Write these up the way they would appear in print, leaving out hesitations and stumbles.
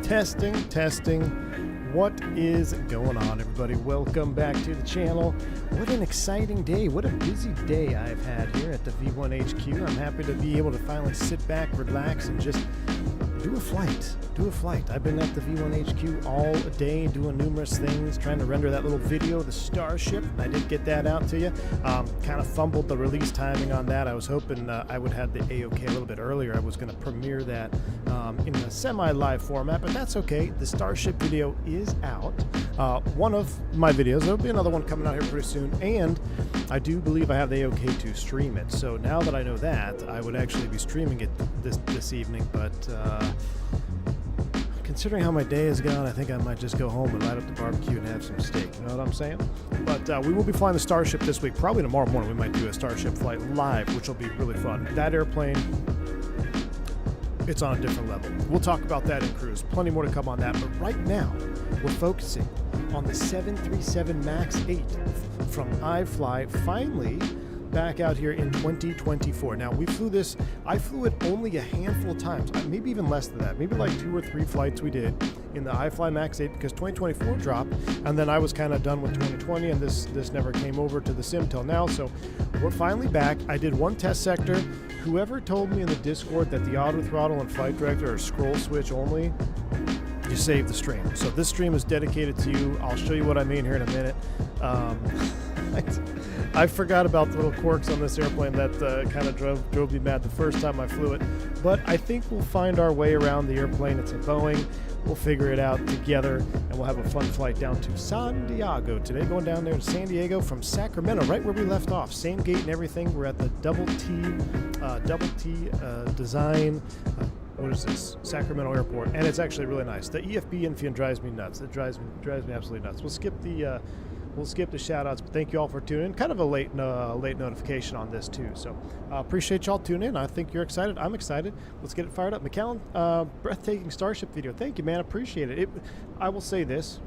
Testing, testing. What is going on, everybody? Welcome back to the channel. What an exciting day. What a busy day I've had here at the V1 HQ. I'm happy to be able to finally sit back, relax, and just do a flight. I've been at the V1 HQ all day doing numerous things, trying to render that little video, the Starship. I did get that out to you. Kind of fumbled the release timing on that. I was hoping I would have the A-OK a little bit earlier. I was going to premiere that in a semi-live format, but that's okay. The Starship video is out. One of my videos. There'll be another one coming out here pretty soon, and I do believe I have the A-OK to stream it. So now that I know that, I would actually be streaming it this evening, but considering how my day has gone, I think I might just go home and light up the barbecue and have some steak. You know what I'm saying? But we will be flying the Starship this week. Probably tomorrow morning we might do a Starship flight live, which will be really fun. That airplane, it's on a different level. We'll talk about that in cruise. Plenty more to come on that. But right now, we're focusing on the 737 MAX 8 from iFly, finally back out here in 2024. Now, we flew this, I flew it only a handful of times, maybe even less than that, maybe like 2 or 3 flights we did in the iFly MAX 8 because 2024 dropped, and then I was kind of done with 2020, and this never came over to the sim till now, so we're finally back. I did one test sector. Whoever told me in the Discord that the auto throttle and flight director are scroll switch only, you saved the stream. So this stream is dedicated to you. I'll show you what I mean here in a minute. I forgot about the little quirks on this airplane that kind of drove me mad the first time I flew it. But I think we'll find our way around the airplane. It's a Boeing. We'll figure it out together, and we'll have a fun flight down to San Diego today. Going down there to San Diego from Sacramento, right where we left off. Same gate and everything. We're at the Double T design. What is this? Sacramento Airport, and it's actually really nice. The EFB Infian drives me nuts. It drives me absolutely nuts. We'll skip the shout outs, but thank you all for tuning in. Kind of a late notification on this too, so appreciate y'all tuning in. I think you're excited. I'm excited. Let's get it fired up. McAllen, breathtaking Starship video. Thank you, man. Appreciate it. I will say this.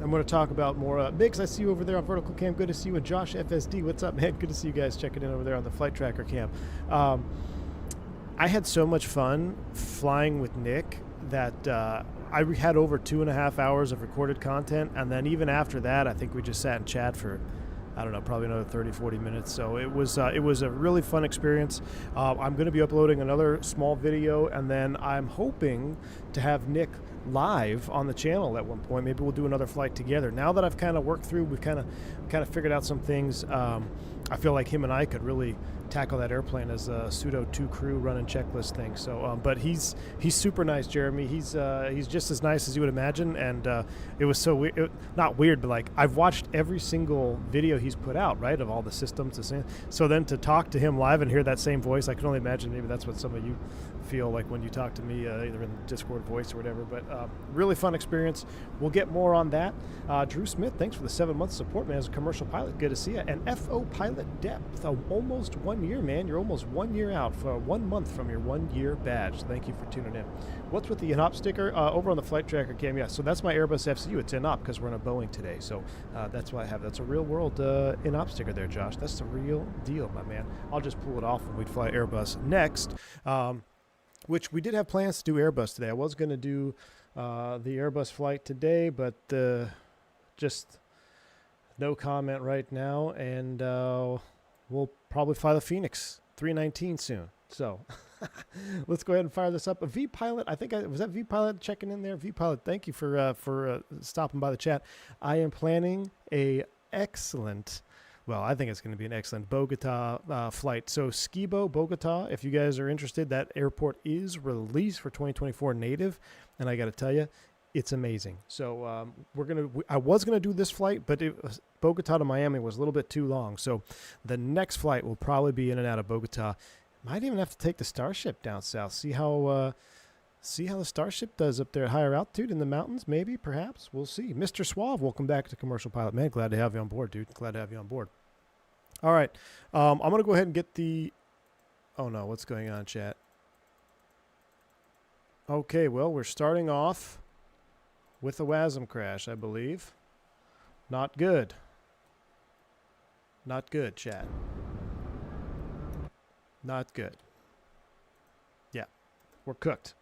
I'm going to talk about more. Biggs, I see you over there on Vertical Cam. Good to see you. And Josh FSD, what's up, man? Good to see you guys checking in over there on the Flight Tracker Cam. I had so much fun flying with Nick that I had over 2.5 hours of recorded content, and then even after that, I think we just sat and chat for, I don't know, probably another 30-40 minutes. So it was a really fun experience. I'm going to be uploading another small video, and then I'm hoping to have Nick live on the channel at one point. Maybe we'll do another flight together. Now that I've kind of worked through, we've kind of figured out some things. I feel like him and I could really tackle that airplane as a pseudo 2 crew running checklist thing. So, but he's super nice, Jeremy. He's just as nice as you would imagine, and it was so weird. Not weird, but like I've watched every single video he's put out, right, of all the systems. So then to talk to him live and hear that same voice, I can only imagine maybe that's what some of you feel like when you talk to me, either in the Discord voice or whatever. But really fun experience. We'll get more on that. Drew Smith, thanks for the 7 months support, man. As a commercial pilot, good to see you. And FO Pilot Depth, almost 1 year, man. You're almost 1 year out for 1 month from your 1 year badge. Thank you for tuning in. What's with the in-op sticker? Over on the Flight Tracker Cam, yeah. So that's my Airbus FCU. It's in-op because we're in a Boeing today. So that's what I have. That's a real world in-op sticker there, Josh. That's the real deal, my man. I'll just pull it off when we fly Airbus next. Which we did have plans to do Airbus today. I was going to do the Airbus flight today, but just no comment right now. And we'll probably fly the Fenix 319 soon. So let's go ahead and fire this up. A V-Pilot, I think, was that V-Pilot checking in there? V-Pilot, thank you for stopping by the chat. I am planning a excellent... Well, I think it's going to be an excellent Bogota flight. So Skibo, Bogota, if you guys are interested, that airport is released for 2024 native. And I got to tell you, it's amazing. So I was going to do this flight, but Bogota to Miami was a little bit too long. So the next flight will probably be in and out of Bogota. Might even have to take the Starship down south. See how the Starship does up there at higher altitude in the mountains, maybe, perhaps. We'll see. Mr. Suave, welcome back to Commercial Pilot. Man, glad to have you on board, dude. Glad to have you on board. All right. I'm going to go ahead and get the... Oh, no. What's going on, chat? Okay, well, we're starting off with a WASM crash, I believe. Not good. Not good, chat. Not good. Yeah, we're cooked.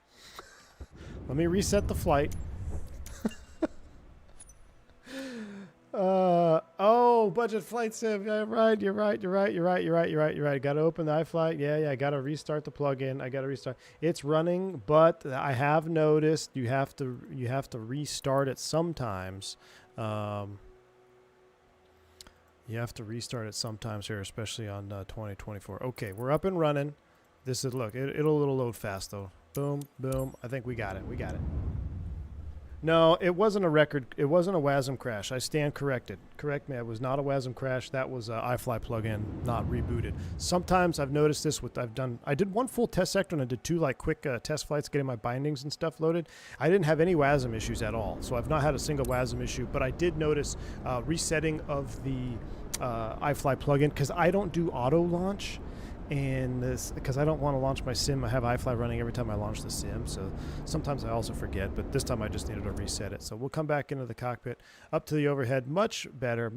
Let me reset the flight. Oh, budget flight sim. Yeah, right. You're right. Got to open the iFlight. Yeah. Got to restart the plugin. I got to restart. It's running, but I have noticed you have to restart it sometimes. You have to restart it sometimes here, especially on 2024. Okay, we're up and running. This is look. It'll load fast though. Boom, boom. I think we got it. No, it wasn't a record. It wasn't a WASM crash. I stand corrected. Correct me. It was not a WASM crash. That was an iFly plugin, not rebooted. Sometimes I've noticed this with I did one full test sector and I did 2 like quick test flights getting my bindings and stuff loaded. I didn't have any WASM issues at all. So I've not had a single WASM issue, but I did notice resetting of the iFly plugin because I don't do auto launch. And this, because I don't want to launch my sim, I have iFly running every time I launch the sim, so sometimes I also forget, but this time I just needed to reset it. So we'll come back into the cockpit, up to the overhead, much better.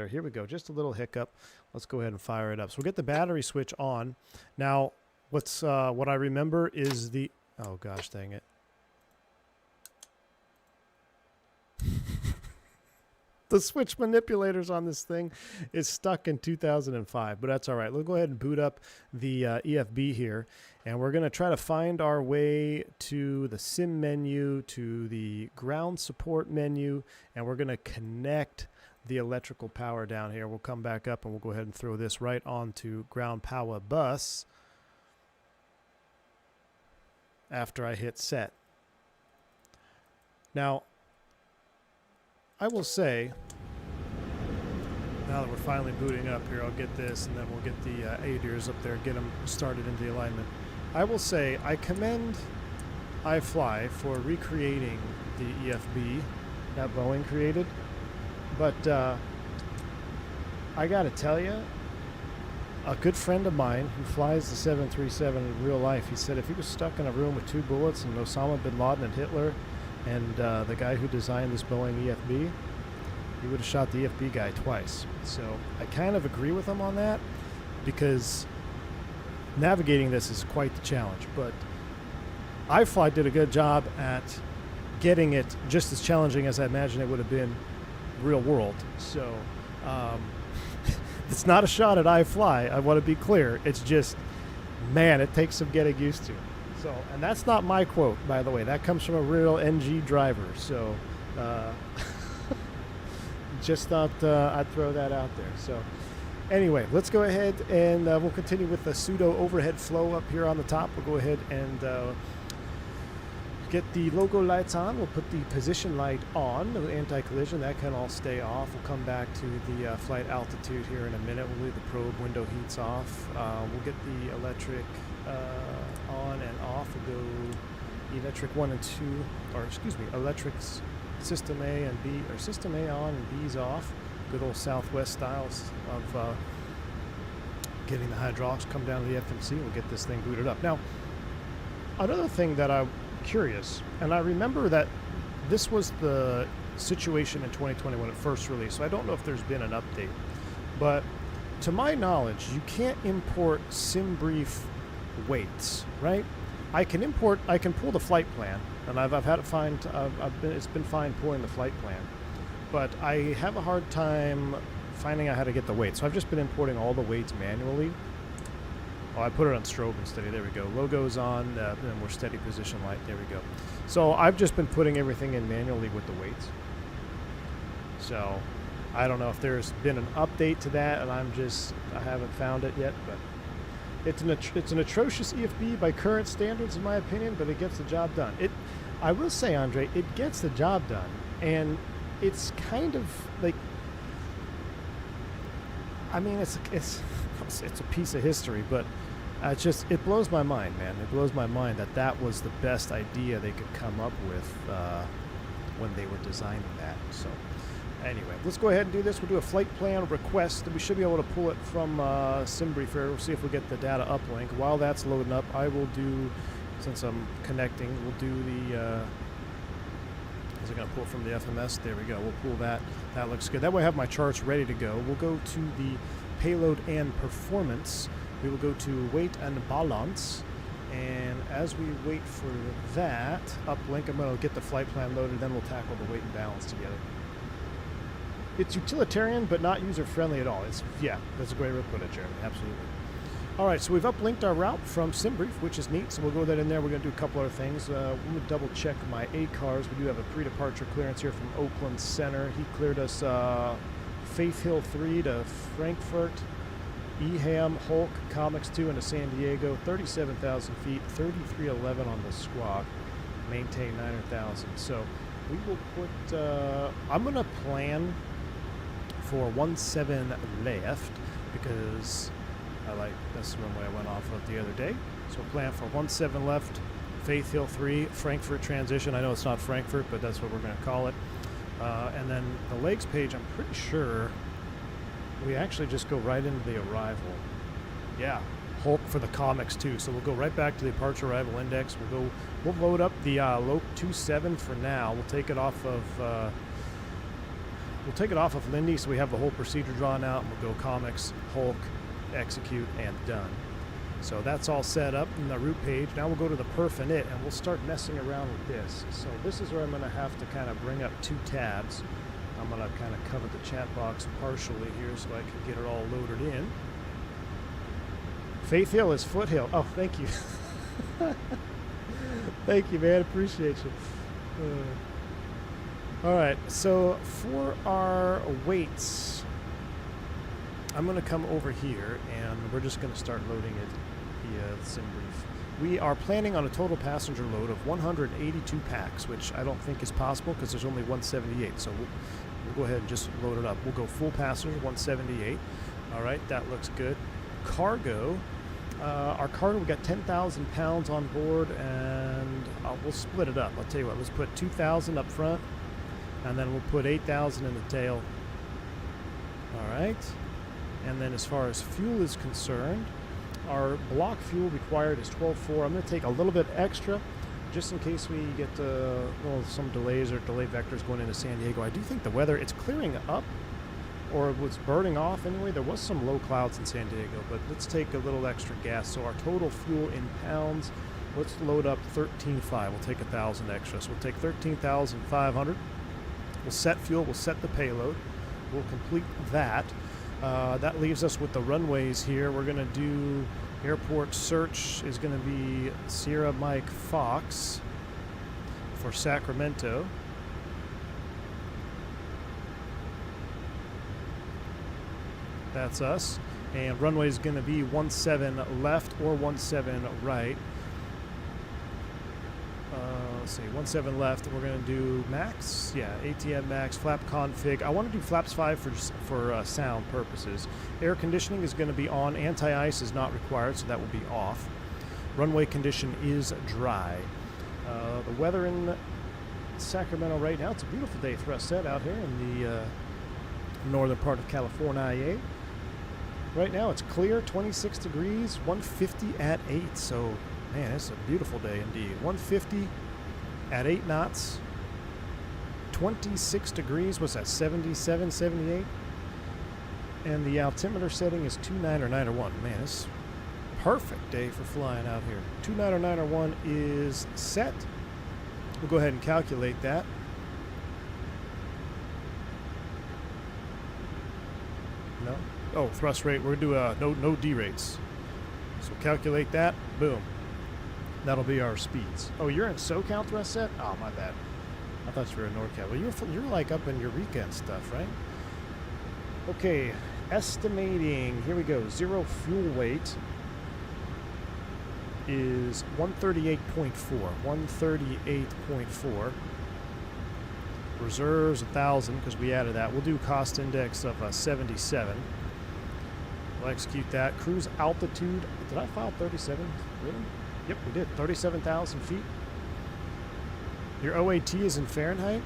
Here we go, just a little hiccup. Let's go ahead and fire it up. So we'll get the battery switch on. Now, what I remember is the, oh gosh, dang it. The switch manipulators on this thing is stuck in 2005, but that's all right. We'll go ahead and boot up the EFB here, and we're going to try to find our way to the sim menu, to the ground support menu, and we're going to connect the electrical power down here. We'll come back up, and we'll go ahead and throw this right onto ground power bus after I hit set. Now, I will say, now that we're finally booting up here, I'll get this, and then we'll get the ADIRs up there, get them started into the alignment. I will say, I commend iFly for recreating the EFB that Boeing created, but I gotta tell you, a good friend of mine who flies the 737 in real life, he said if he was stuck in a room with 2 bullets and Osama bin Laden and Hitler, and the guy who designed this Boeing EFB, he would have shot the EFB guy twice. So I kind of agree with him on that, because navigating this is quite the challenge. But iFly did a good job at getting it just as challenging as I imagine it would have been real world. So it's not a shot at iFly. I want to be clear. It's just, man, it takes some getting used to. So, and that's not my quote, by the way. That comes from a real NG driver. So, just thought I'd throw that out there. So, anyway, let's go ahead and we'll continue with the pseudo overhead flow up here on the top. We'll go ahead and get the logo lights on. We'll put the position light on, the anti-collision. That can all stay off. We'll come back to the flight altitude here in a minute. We'll leave the probe window heats off. We'll get the electric on and off. We'll go electric 1 and 2, or excuse me, electrics system A and B, or system A on and B's off. Good old Southwest styles of getting the hydraulics come down to the FMC. We'll get this thing booted up. Now, another thing that I'm curious, and I remember that this was the situation in 2020 when it first released, so I don't know if there's been an update, but to my knowledge, you can't import SimBrief weights, right? I can pull the flight plan, and I've had it fine. It's been fine pulling the flight plan, but I have a hard time finding out how to get the weights. So I've just been importing all the weights manually. Oh, I put it on strobe and steady. There we go. Logo's on, and we're steady position light. There we go. So I've just been putting everything in manually with the weights. So I don't know if there's been an update to that, and I haven't found it yet, but it's an atrocious EFB by current standards, in my opinion, but it gets the job done. I will say, Andre, it gets the job done, and it's kind of like, I mean, it's a piece of history, but it blows my mind, man. It blows my mind that was the best idea they could come up with when they were designing that. So anyway, let's go ahead and do this. We'll do a flight plan request, and we should be able to pull it from SimBrief here. We'll see if we get the data uplink. While that's loading up, I will do, since I'm connecting, we'll do the, is it going to pull from the FMS? There we go. We'll pull that. That looks good. That way I have my charts ready to go. We'll go to the payload and performance. We will go to weight and balance, And as we wait for that uplink, I'm going to get the flight plan loaded, then we'll tackle the weight and balance together. It's utilitarian, but not user-friendly at all. Yeah, that's a great way to put it, Jeremy. Absolutely. All right, so we've uplinked our route from SimBrief, which is neat. So we'll go that in there. We're going to do a couple other things. Let me double-check my ACARs. We do have a pre-departure clearance here from Oakland Center. He cleared us Faith Hill 3 to Frankfurt, Eham, Hulk, Comics 2 into San Diego, 37,000 feet, 3311 on the squawk, maintain 900,000. So we will put, I'm going to plan for 17 left because that's the runway I went off of the other day. So we'll plan for 17 left, Faith Hill 3, Frankfurt transition. I know it's not Frankfurt, but that's what we're going to call it. And then the legs page, I'm pretty sure we actually just go right into the arrival. Yeah, Hulk for the Comics too. So we'll go right back to the departure arrival index. We'll load up the LOP 27 for now. We'll take it off of Lindy, so we have the whole procedure drawn out, and we'll go Comics, Hulk, execute, and done. So that's all set up in the route page. Now we'll go to the perf and it, and we'll start messing around with this. So this is where I'm going to have to kind of bring up 2 tabs. I'm going to kind of cover the chat box partially here so I can get it all loaded in. Faith Hill is Foothill. Oh, thank you. Thank you, man. Appreciate you. All right, so for our weights, I'm going to come over here, and we're just going to start loading it via SimBrief. We are planning on a total passenger load of 182 packs, which I don't think is possible because there's only 178. So we'll go ahead and just load it up. We'll go full passenger, 178. All right, that looks good. Cargo. Our cargo, we got 10,000 pounds on board, and we'll split it up. I'll tell you what, let's put 2,000 up front, and then we'll put 8,000 in the tail. All right. And then as far as fuel is concerned, our block fuel required is 12.4. I'm going to take a little bit extra just in case we get some delays or delay vectors going into San Diego. I do think the weather, it's clearing up, or it was burning off anyway. There was some low clouds in San Diego, but let's take a little extra gas. So our total fuel in pounds, let's load up 13.5. We'll take 1,000 extra. So we'll take 13,500. We'll set fuel, we'll set the payload. We'll complete that. That leaves us with the runways here. We're going to do airport search is going to be Sierra Mike Fox for Sacramento. That's us. And runway is going to be 17 left or 17 right. Let's see, 17 left. We're going to do max. Yeah, ATM max, flap config. I want to do flaps 5 for sound purposes. Air conditioning is going to be on. Anti-ice is not required, so that will be off. Runway condition is dry. The weather in Sacramento right now, it's a beautiful day, Thrustset, out here in the northern part of California. Right now it's clear, 26 degrees, 150 at 8. So, man, it's a beautiful day indeed. 150 at 8 knots, 26 degrees, what's that, 77, 78? And the altimeter setting is 29 or 9 or 1. Man, it's a perfect day for flying out here. 29 or 9 or 1 is set. We'll go ahead and calculate that. No? Oh, thrust rate, we're going to do no D rates. So calculate that, boom. That'll be our speeds. Oh, you're in SoCal, Thrustset? Oh, my bad. I thought you were in NorCal. Well, you're like up in Eureka and stuff, right? Okay, estimating. Here we go. Zero fuel weight is 138.4. 138.4. Reserves 1,000 because we added that. We'll do cost index of 77. We'll execute that. Cruise altitude. Did I file 37? Really? Yep, we did. 37,000 feet. Your OAT is in Fahrenheit.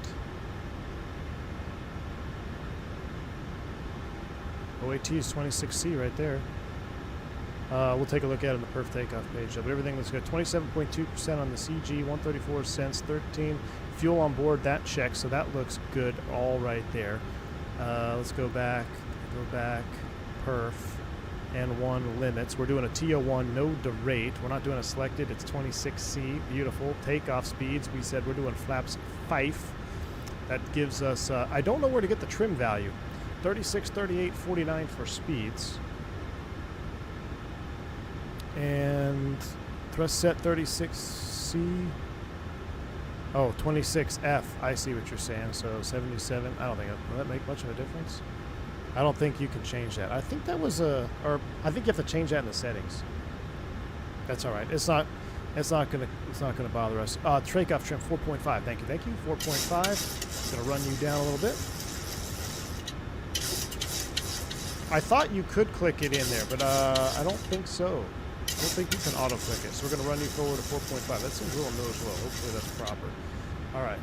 OAT is 26C right there. We'll take a look at it on the perf takeoff page. But everything looks good. 27.2% on the CG, 134 cents, 13. Fuel on board, that checks, so that looks good all right there. Let's go back, perf, and 1 limits. We're doing a TO1, no derate. We're not doing a selected. It's 26C. Beautiful. Takeoff speeds. We said we're doing flaps 5. That gives us, I don't know where to get the trim value. 36, 38, 49 for speeds. And thrust set 36C. Oh, 26F. I see what you're saying. So 77. I don't think will that make much of a difference. I don't think you can change that. I think that was or I think you have to change that in the settings. That's all right. It's not gonna bother us. Takeoff trim 4.5. Thank you. 4.5. Gonna run you down a little bit. I thought you could click it in there, but I don't think so. I don't think you can auto-click it, so we're going to run you forward to 4.5. That seems a little low as well. Hopefully that's proper. All right,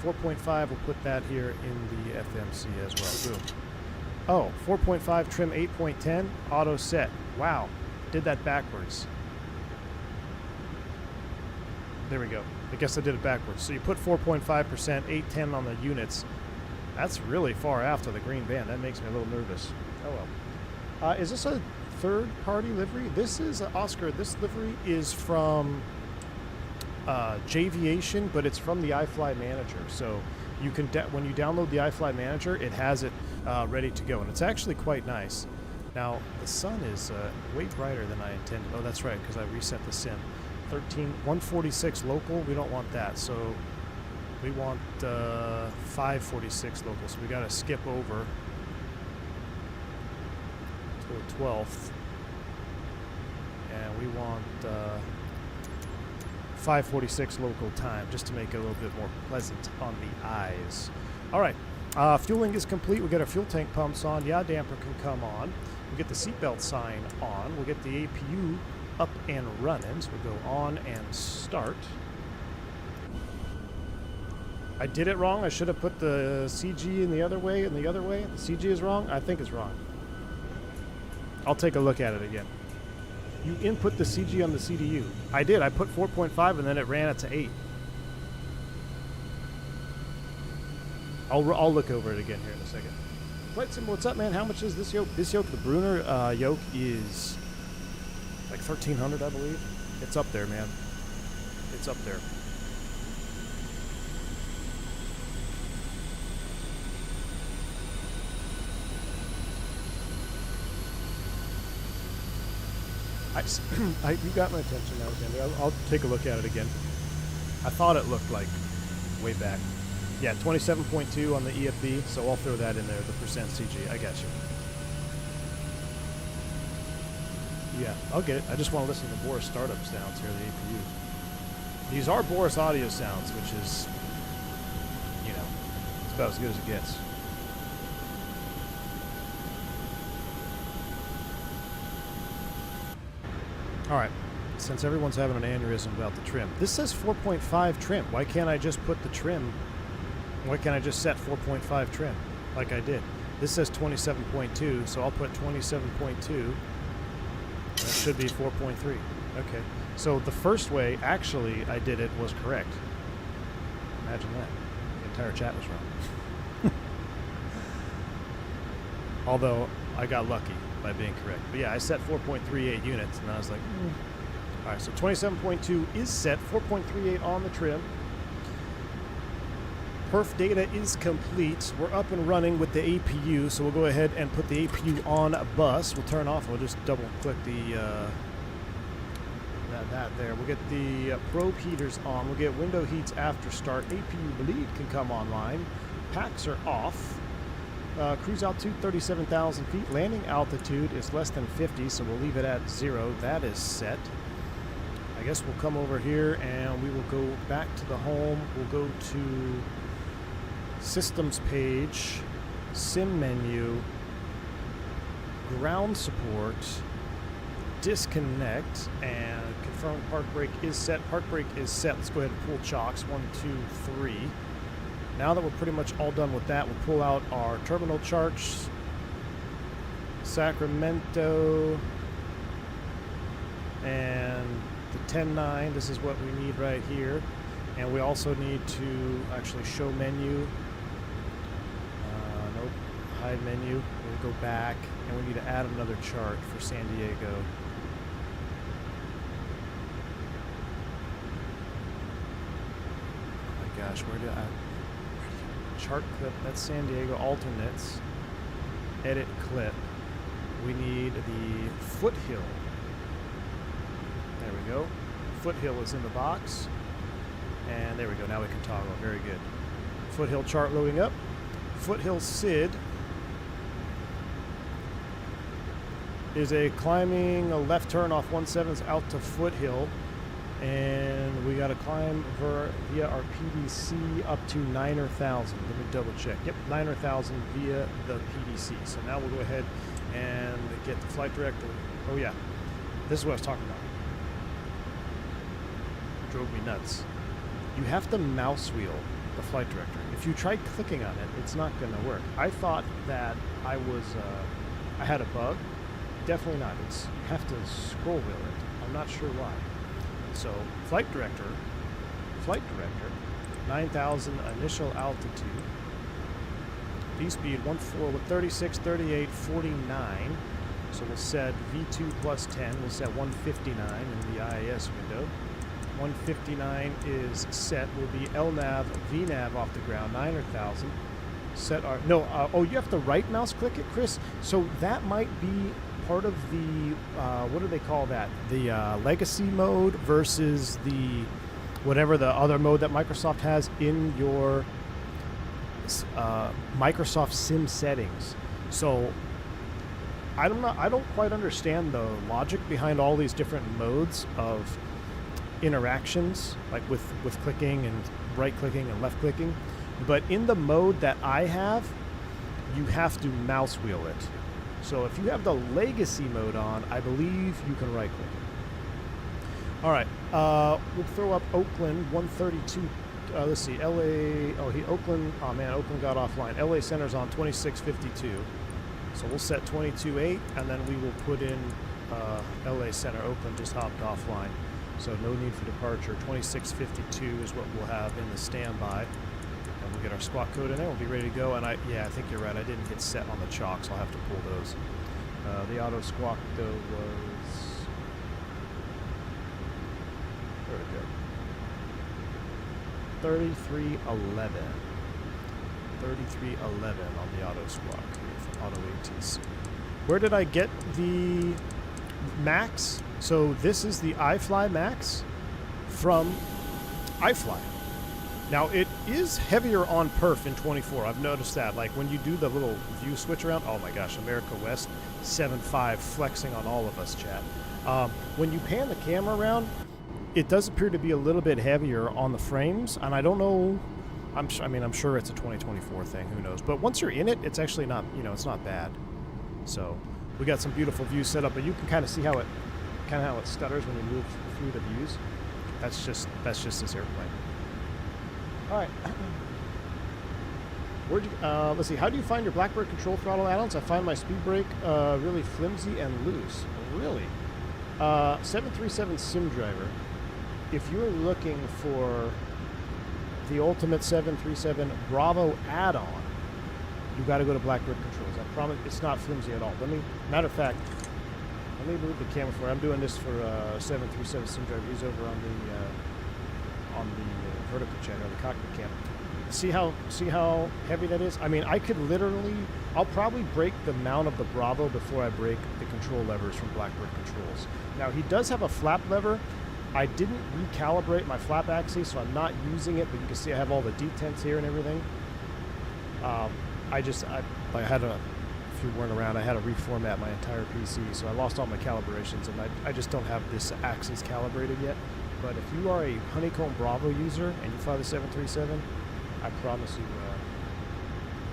4.5, we'll put that here in the FMC as well. Boom. Oh, 4.5, trim 8.10, auto set. Wow, did that backwards. There we go. I guess I did it backwards. So you put 4.5%, 810 on the units. That's really far after the green band. That makes me a little nervous. Oh well. Is this a third-party livery? This is Oscar. This livery is from J'Aviation, but it's from the iFly Manager. So you can when you download the iFly Manager, it has it ready to go, and it's actually quite nice. Now the sun is way brighter than I intended. Oh, that's right, because I reset the sim. 146 local. We don't want that, so we want 546 local. So we got to skip over to the 12th, and we want 546 local time, just to make it a little bit more pleasant on the eyes. All right, fueling is complete. We get our fuel tank pumps on. Yaw damper can come on. We'll get the seatbelt sign on. We'll get the APU up and running. So we'll go on and start. I did it wrong. I should have put the CG in the other way and the other way. The CG is wrong. I think it's wrong. I'll take a look at it again. You input the CG on the CDU. I did. I put 4.5 and then it ran it to 8. I'll look over it again here in a second. Flight Sim, what's up, man? How much is this yoke? This yoke, the Brunner yoke, is like 1,300, I believe. It's up there, man. It's up there. You got my attention now, Sandy. I'll take a look at it again. I thought it looked like way back. Yeah, 27.2 on the EFB, so I'll throw that in there, the percent CG. I got you. Yeah, I'll get it. I just want to listen to the Boris startup sounds here, the APU. These are Boris audio sounds, which is, you know, it's about as good as it gets. All right, since everyone's having an aneurysm about the trim, this says 4.5 trim. Why can't I just put the trim? Why can't I just set 4.5 trim like I did? This says 27.2, so I'll put 27.2. That should be 4.3. Okay, so the first way actually I did it was correct. Imagine that. The entire chat was wrong. Although I got lucky by being correct. But yeah, I set 4.38 units, and I was like, All right, so 27.2 is set, 4.38 on the trim. Perf data is complete. We're up and running with the APU, so we'll go ahead and put the APU on a bus. We'll turn off. We'll just double-click the that there. We'll get the probe heaters on. We'll get window heats after start. APU bleed can come online. Packs are off. Cruise altitude 37,000 feet. Landing altitude is less than 50, so we'll leave it at 0. That is set. I guess we'll come over here and we will go back to the home. We'll go to Systems page, Sim menu, Ground support, disconnect, and confirm park brake is set. Park brake is set. Let's go ahead and pull chocks. 1, 2, 3. Now that we're pretty much all done with that, we'll pull out our terminal charts. Sacramento and the 10-9. This is what we need right here. And we also need to actually show menu. Nope. hide menu. We'll go back, and we need to add another chart for San Diego. Oh my gosh, where did I... Chart clip, that's San Diego. Alternates. Edit clip. We need the foothill. There we go. Foothill is in the box. And there we go. Now we can toggle. Very good. Foothill chart loading up. Foothill SID is a climbing a left turn off 17s out to Foothill. And we got to climb via our PDC up to 9,000. Let me double check. Yep, 9,000 via the PDC. So now we'll go ahead and get the flight director. Oh yeah, this is what I was talking about. Drove me nuts. You have to mouse wheel the flight director. If you try clicking on it, it's not going to work. I thought that I had a bug. Definitely not. You have to scroll wheel it. I'm not sure why. So, flight director, 9,000 initial altitude, V-speed 36, 38, 49. So we'll set V2 plus 10, we'll set 159 in the IAS window. 159 is set, will be LNAV, VNAV off the ground, 9,000. Set our, no, oh, you have to right mouse click it, Chris? So that might be part of the, what do they call that? The legacy mode versus the, whatever the other mode that Microsoft has in your Microsoft Sim settings. So I don't quite understand the logic behind all these different modes of interactions, like with clicking and right clicking and left clicking. But in the mode that I have, you have to mouse wheel it. So if you have the legacy mode on, I believe you can right click it. All right, we'll throw up Oakland 132. Let's see, LA. Oakland. Oh man, Oakland got offline. LA center's on 2652. So we'll set 22.8, and then we will put in LA center. Oakland just hopped offline, so no need for departure. 2652 is what we'll have in the standby. We'll get our squawk code in there. We'll be ready to go. And I think you're right. I didn't hit set on the chalk, so I'll have to pull those. The auto squawk though was. There we go. 3311. 3311 on the auto squawk for auto ATC. Where did I get the Max? So this is the iFly Max from iFly. Now, it is heavier on perf in 24. I've noticed that. Like, when you do the little view switch around, oh my gosh, America West 7.5 flexing on all of us, chat. When you pan the camera around, it does appear to be a little bit heavier on the frames, and I don't know. I'm sure it's a 2024 thing. Who knows? But once you're in it, it's actually not, it's not bad. So, we got some beautiful views set up, but you can kind of see how it stutters when you move through the views. That's just this airplane. All right. Let's see. How do you find your Blackbird control throttle add-ons? I find my speed brake really flimsy and loose. Really? 737 Sim Driver. If you're looking for the ultimate 737 Bravo add-on, you got to go to Blackbird Controls. I promise it's not flimsy at all. Matter of fact, let me move the camera for. I'm doing this for 737 Sim Driver. He's over on the vertical channel, the cockpit cam. See how heavy that is? I mean, I could literally, I'll probably break the mount of the Bravo before I break the control levers from Blackbird Controls. Now, he does have a flap lever. I didn't recalibrate my flap axis, so I'm not using it, but you can see I have all the detents here and everything. I had if you weren't around, I had to reformat my entire PC, so I lost all my calibrations, and I just don't have this axis calibrated yet. But if you are a Honeycomb Bravo user and you fly the 737, I promise you,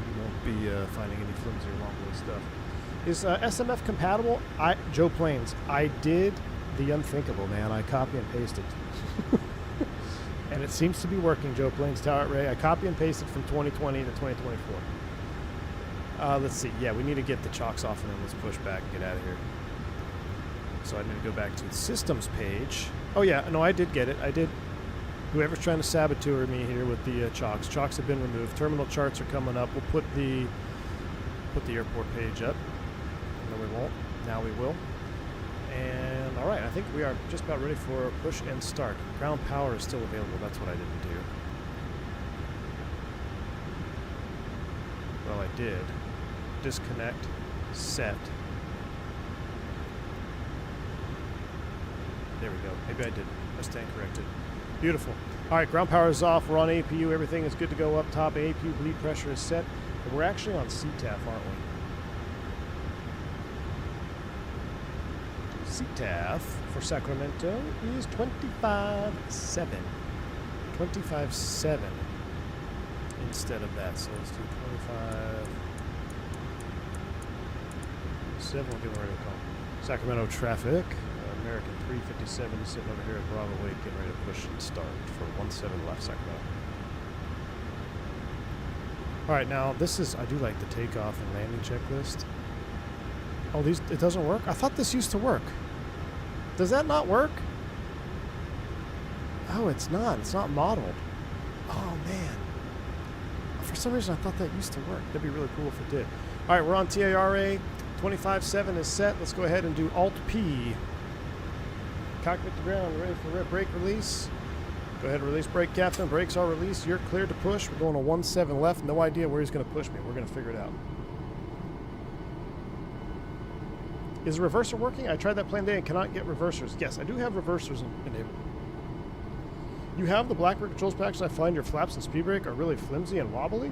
you won't be finding any flimsy or long-way stuff. Is SMF compatible? Joe Plains, I did the unthinkable, man. I copy and pasted. And it seems to be working, Joe Plains, Tower Ray. I copy and pasted from 2020 to 2024. Let's see. Yeah, we need to get the chocks off and then let's push back and get out of here. So I need to go back to the systems page. Oh yeah, no, I did get it. I did. Whoever's trying to saboteur me here with the chocks have been removed. Terminal charts are coming up. We'll put the put the airport page up. No, we won't. Now we will. And all right, I think we are just about ready for push and start. Ground power is still available. That's what I didn't do. Well, I did. Disconnect, set. There we go. Maybe I didn't. I stand corrected. Beautiful. All right, ground power is off. We're on APU. Everything is good to go up top. APU bleed pressure is set. And we're actually on CTAF, aren't we? CTAF for Sacramento is 25.7. 25.7 instead of that. So let's do 25.7. We'll give it a call. Sacramento traffic. American 357 sitting over here at Bravo 8, getting ready to push and start for 17 left Sacramento. All right, now this is, I do like the takeoff and landing checklist. Oh, these, it doesn't work? I thought this used to work. Does that not work? Oh, it's not. It's not modeled. Oh, man. For some reason, I thought that used to work. That'd be really cool if it did. All right, we're on TARA. 25.7 is set. Let's go ahead and do Alt-P. Cockpit to ground, ready for brake release. Go ahead and release brake, Captain. Brakes are released. You're cleared to push. We're going to 17 left. No idea where he's going to push me. We're going to figure it out. Is the reverser working? I tried that plane today and cannot get reversers. Yes, I do have reversers enabled. You have the Blackbird controls package. I find your flaps and speed brake are really flimsy and wobbly.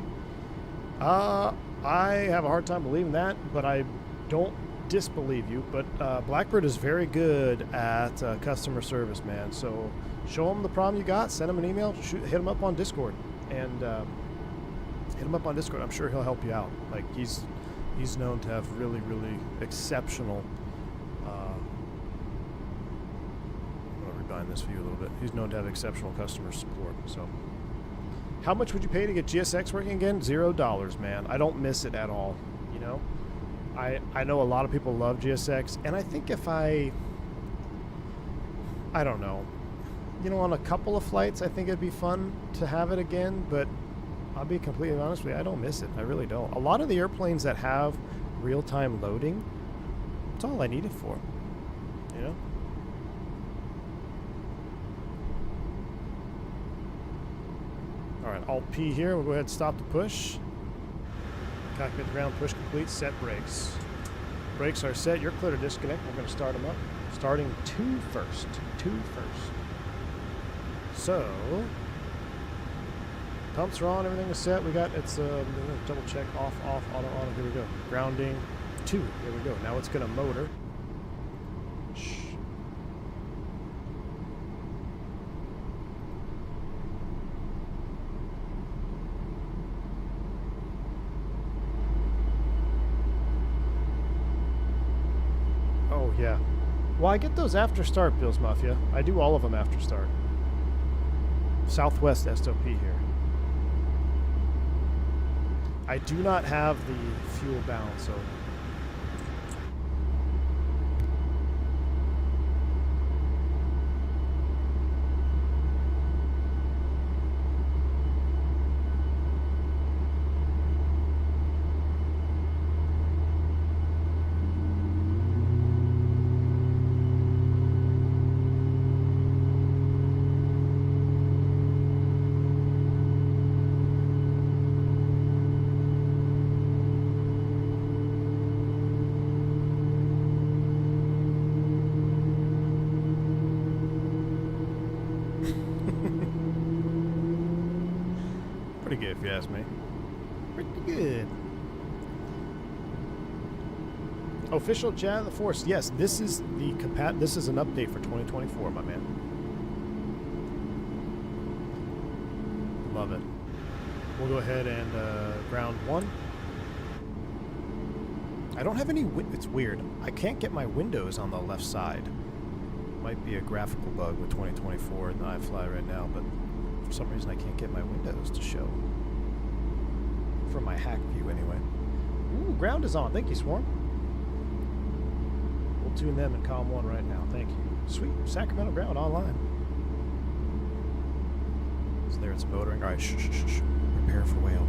I have a hard time believing that, but I don't disbelieve you. But Blackbird is very good at customer service, man. So show them the problem you got. Send him an email. Hit him up on Discord, and hit him up on Discord. I'm sure he'll help you out. Like he's known to have really, really exceptional. I'm gonna rebind this for you a little bit. He's known to have exceptional customer support. So, how much would you pay to get GSX working again? $0, man. I don't miss it at all. You know, I know a lot of people love GSX, and I think if I don't know, you know, on a couple of flights, I think it'd be fun to have it again, but I'll be completely honest with you, I don't miss it. I really don't. A lot of the airplanes that have real-time loading, that's all I need it for, you know? All right, Alt-P here. We'll go ahead and stop the push. Cockpit to ground, push complete, set brakes. Brakes are set. You're clear to disconnect. We're going to start them up. Starting two first. So, pumps are on, everything is set. We got, it's, double check, off, auto, here we go. Grounding, 2, here we go. Now it's gonna motor. Shh. Oh, yeah. Well, I get those after start, Bills Mafia. I do all of them after start. Southwest SOP here. I do not have the fuel balance, so pretty good if you ask me. Pretty good. Official chat of the Force. Yes, this is the this is an update for 2024, my man. Love it. We'll go ahead and ground 1. I don't have any. It's weird. I can't get my windows on the left side. Might be a graphical bug with 2024 in the iFly right now, but for some reason I can't get my windows to show. From my hack view, anyway. Ooh, ground is on. Thank you, Swarm. We'll tune them in column 1 right now. Thank you. Sweet. Sacramento ground online. So there it's motoring. All right, shh. Prepare for whale.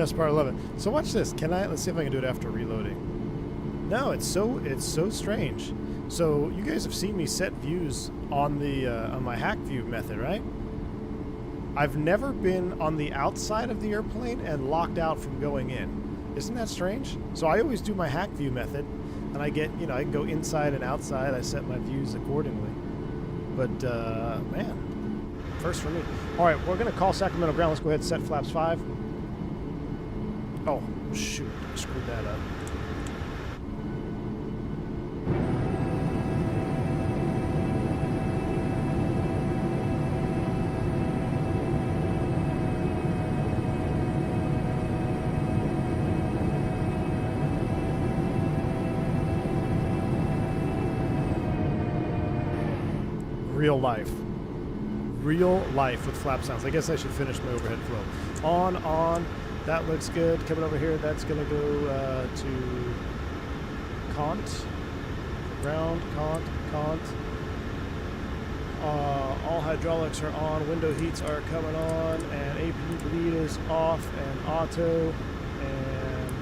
best part. I love it. So watch this. Let's see if I can do it after reloading. No, it's so strange. So you guys have seen me set views on the on my hack view method, right? I've never been on the outside of the airplane and locked out from going in. Isn't that strange? So I always do my hack view method, and I get, I can go inside and outside. I set my views accordingly. But man, first for me. All right, we're gonna call Sacramento ground. Let's go ahead and set flaps 5. Oh shoot, I screwed that up. Real life with flap sounds. I guess I should finish my overhead flow. On. That looks good. Coming over here, that's going to go to Cont. Ground, Cont. All hydraulics are on. Window heats are coming on. And AP bleed is off and auto. And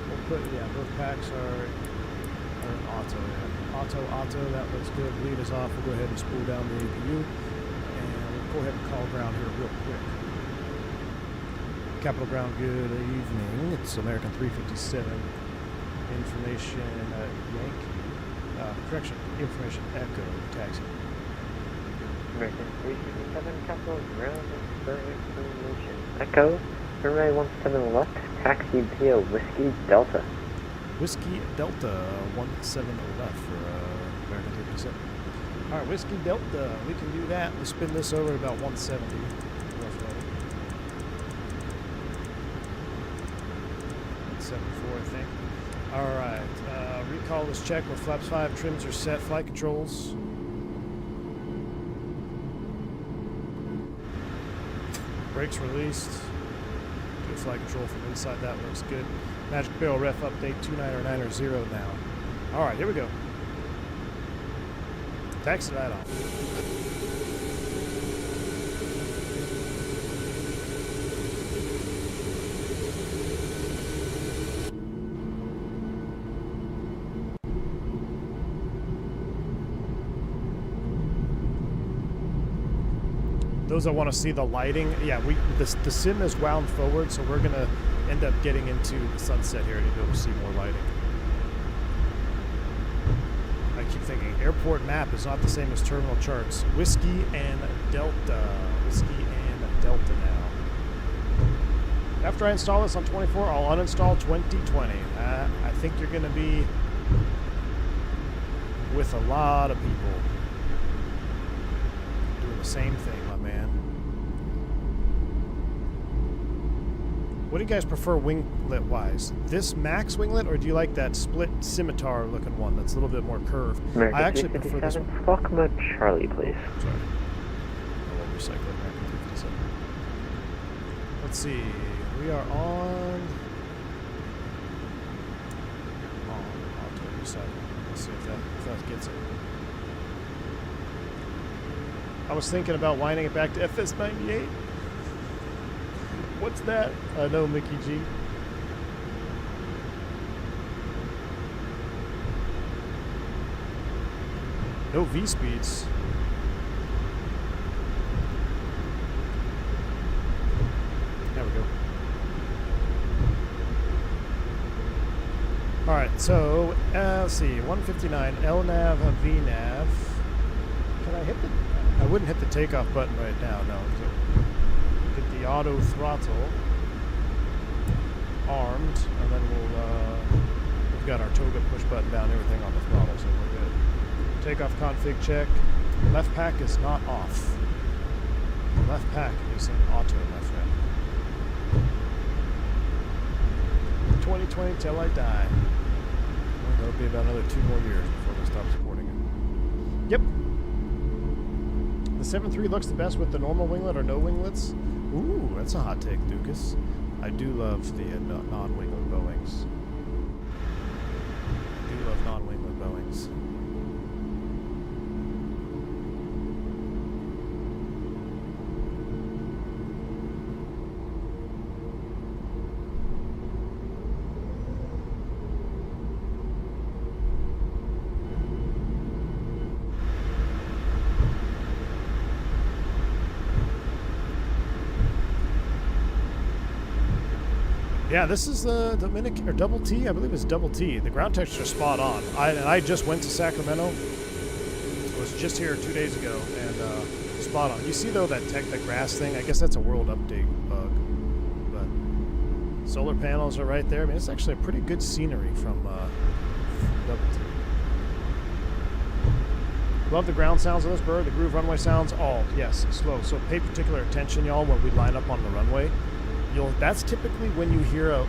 we'll put, both packs are in auto. Yeah. Auto, that looks good. Bleed is off. We'll go ahead and spool down the APU. Go ahead and call ground here real quick. Capital Ground, good evening. It's American 357. Information correction. Information Echo taxi. American 357 Capital Ground for information Echo. Runway 17 left. Taxi via Whiskey Delta. Whiskey Delta 17 left for American 357. All right, Whiskey Delta, we can do that. We'll spin this over at about 170. Roughly. 174, I think. All right, recall is checked with flaps 5. Trims are set. Flight controls. Brakes released. Do flight control from inside. That looks good. Magic Barrel ref update 29090 now. All right, here we go. Taxi that off. Those that want to see the lighting, yeah, the sim is wound forward, so we're gonna end up getting into the sunset here and you'll be able to see more lighting. I keep thinking airport map is not the same as terminal charts. Whiskey and Delta. Whiskey and Delta now. After I install this on 24, I'll uninstall 2020. I think you're going to be with a lot of people doing the same thing, my man. What do you guys prefer winglet-wise? This max winglet, or do you like that split scimitar-looking one that's a little bit more curved? American I actually prefer this one. Welcome to Charlie, please. Sorry. I will recycle American 357. Let's see. We are on auto recycle. Let's see if that gets it. I was thinking about winding it back to FS98. What's that? I know, Mickey G. No V speeds. There we go. All right, so let's see, 159 LNAV, VNAV. Can I hit the? I wouldn't hit the takeoff button right now. No. Get the auto throttle armed, and then we've got our Toga push button down, everything on the throttle, so we're good. Takeoff config check. Left pack is not off. Left pack is in auto, my friend. 2020 till I die. Well, that'll be about another 2 more years before we stop supporting it. Yep. The 7.3 looks the best with the normal winglet or no winglets. Ooh, that's a hot take, Dukas. I do love the non-winglet Boeings. I do love non-winglet Boeings. Yeah, this is the Dominic or Double T. I believe it's Double T. The ground texture is spot on. I just went to Sacramento. I was just here 2 days ago, and spot on. You see though that grass thing? I guess that's a world update bug. But solar panels are right there. I mean, it's actually a pretty good scenery from Double T. Love the ground sounds of this bird. The groove runway sounds all yes slow. So pay particular attention, y'all, when we line up on the runway. That's typically when you hear a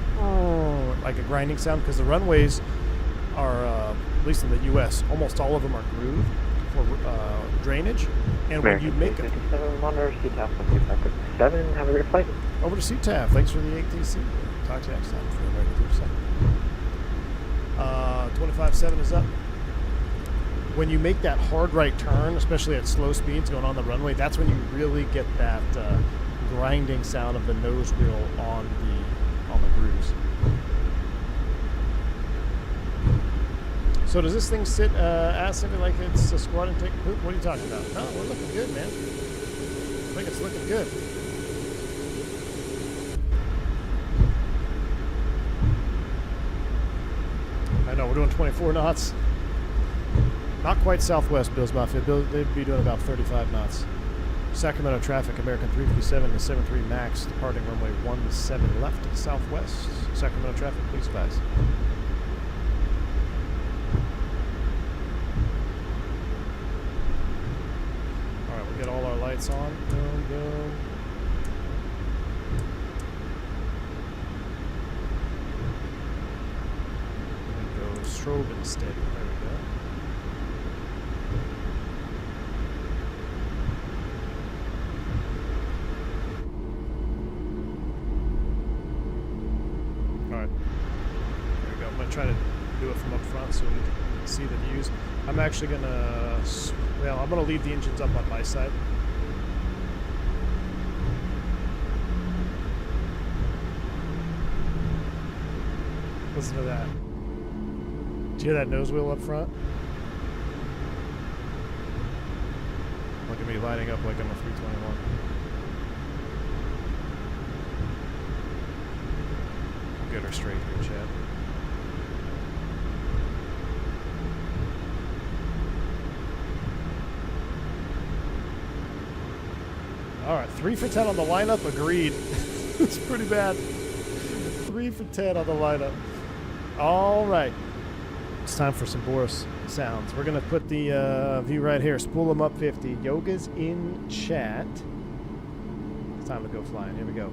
like a grinding sound, because the runways are at least in the U.S. almost all of them are grooved for drainage. And when you make it monitor CTAF 7, have a great flight. Over to CTAF. Thanks for the ATC. Talk to you next time for American 3%. 25-7 is up. When you make that hard right turn, especially at slow speeds going on the runway, that's when you really get that grinding sound of the nose wheel on the grooves. So does this thing sit acidly like it's a squat and take a poop? What are you talking about? No, we're looking good, man. I think it's looking good. I know, we're doing 24 knots. Not quite southwest, Bills Mafia. They'd be doing about 35 knots. Sacramento traffic, American 357 to 73 MAX, departing runway 17 left, southwest. Sacramento traffic, please advise. Alright, we'll get all our lights on. Boom, boom. Go strobe instead. There we go. Try to do it from up front so we can see the views. I'm actually gonna, well, I'm gonna leave the engines up on my side. Listen to that. Do you hear that nose wheel up front? Look at me lighting up like I'm a 321. Get her straight here, Chad. All right, 3 for 10 on the lineup. Agreed. It's pretty bad. 3 for 10 on the lineup. All right. It's time for some Boris sounds. We're going to put the view right here. Spool them up 50. Yoga's in chat. It's time to go flying. Here we go.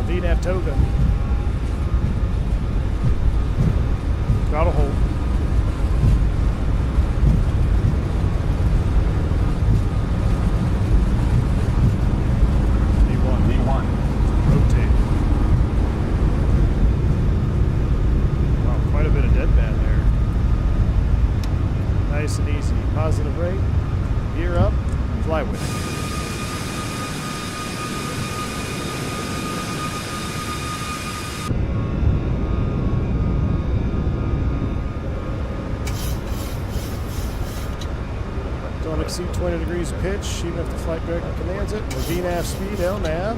VNAV Toga. Throttle hold. V1. Rotate. Wow, quite a bit of deadband there. Nice and easy. Positive rate. Gear up. Fly with it. Don't exceed 20 degrees pitch, even if the flight director commands it. Or VNAV speed, LNAV.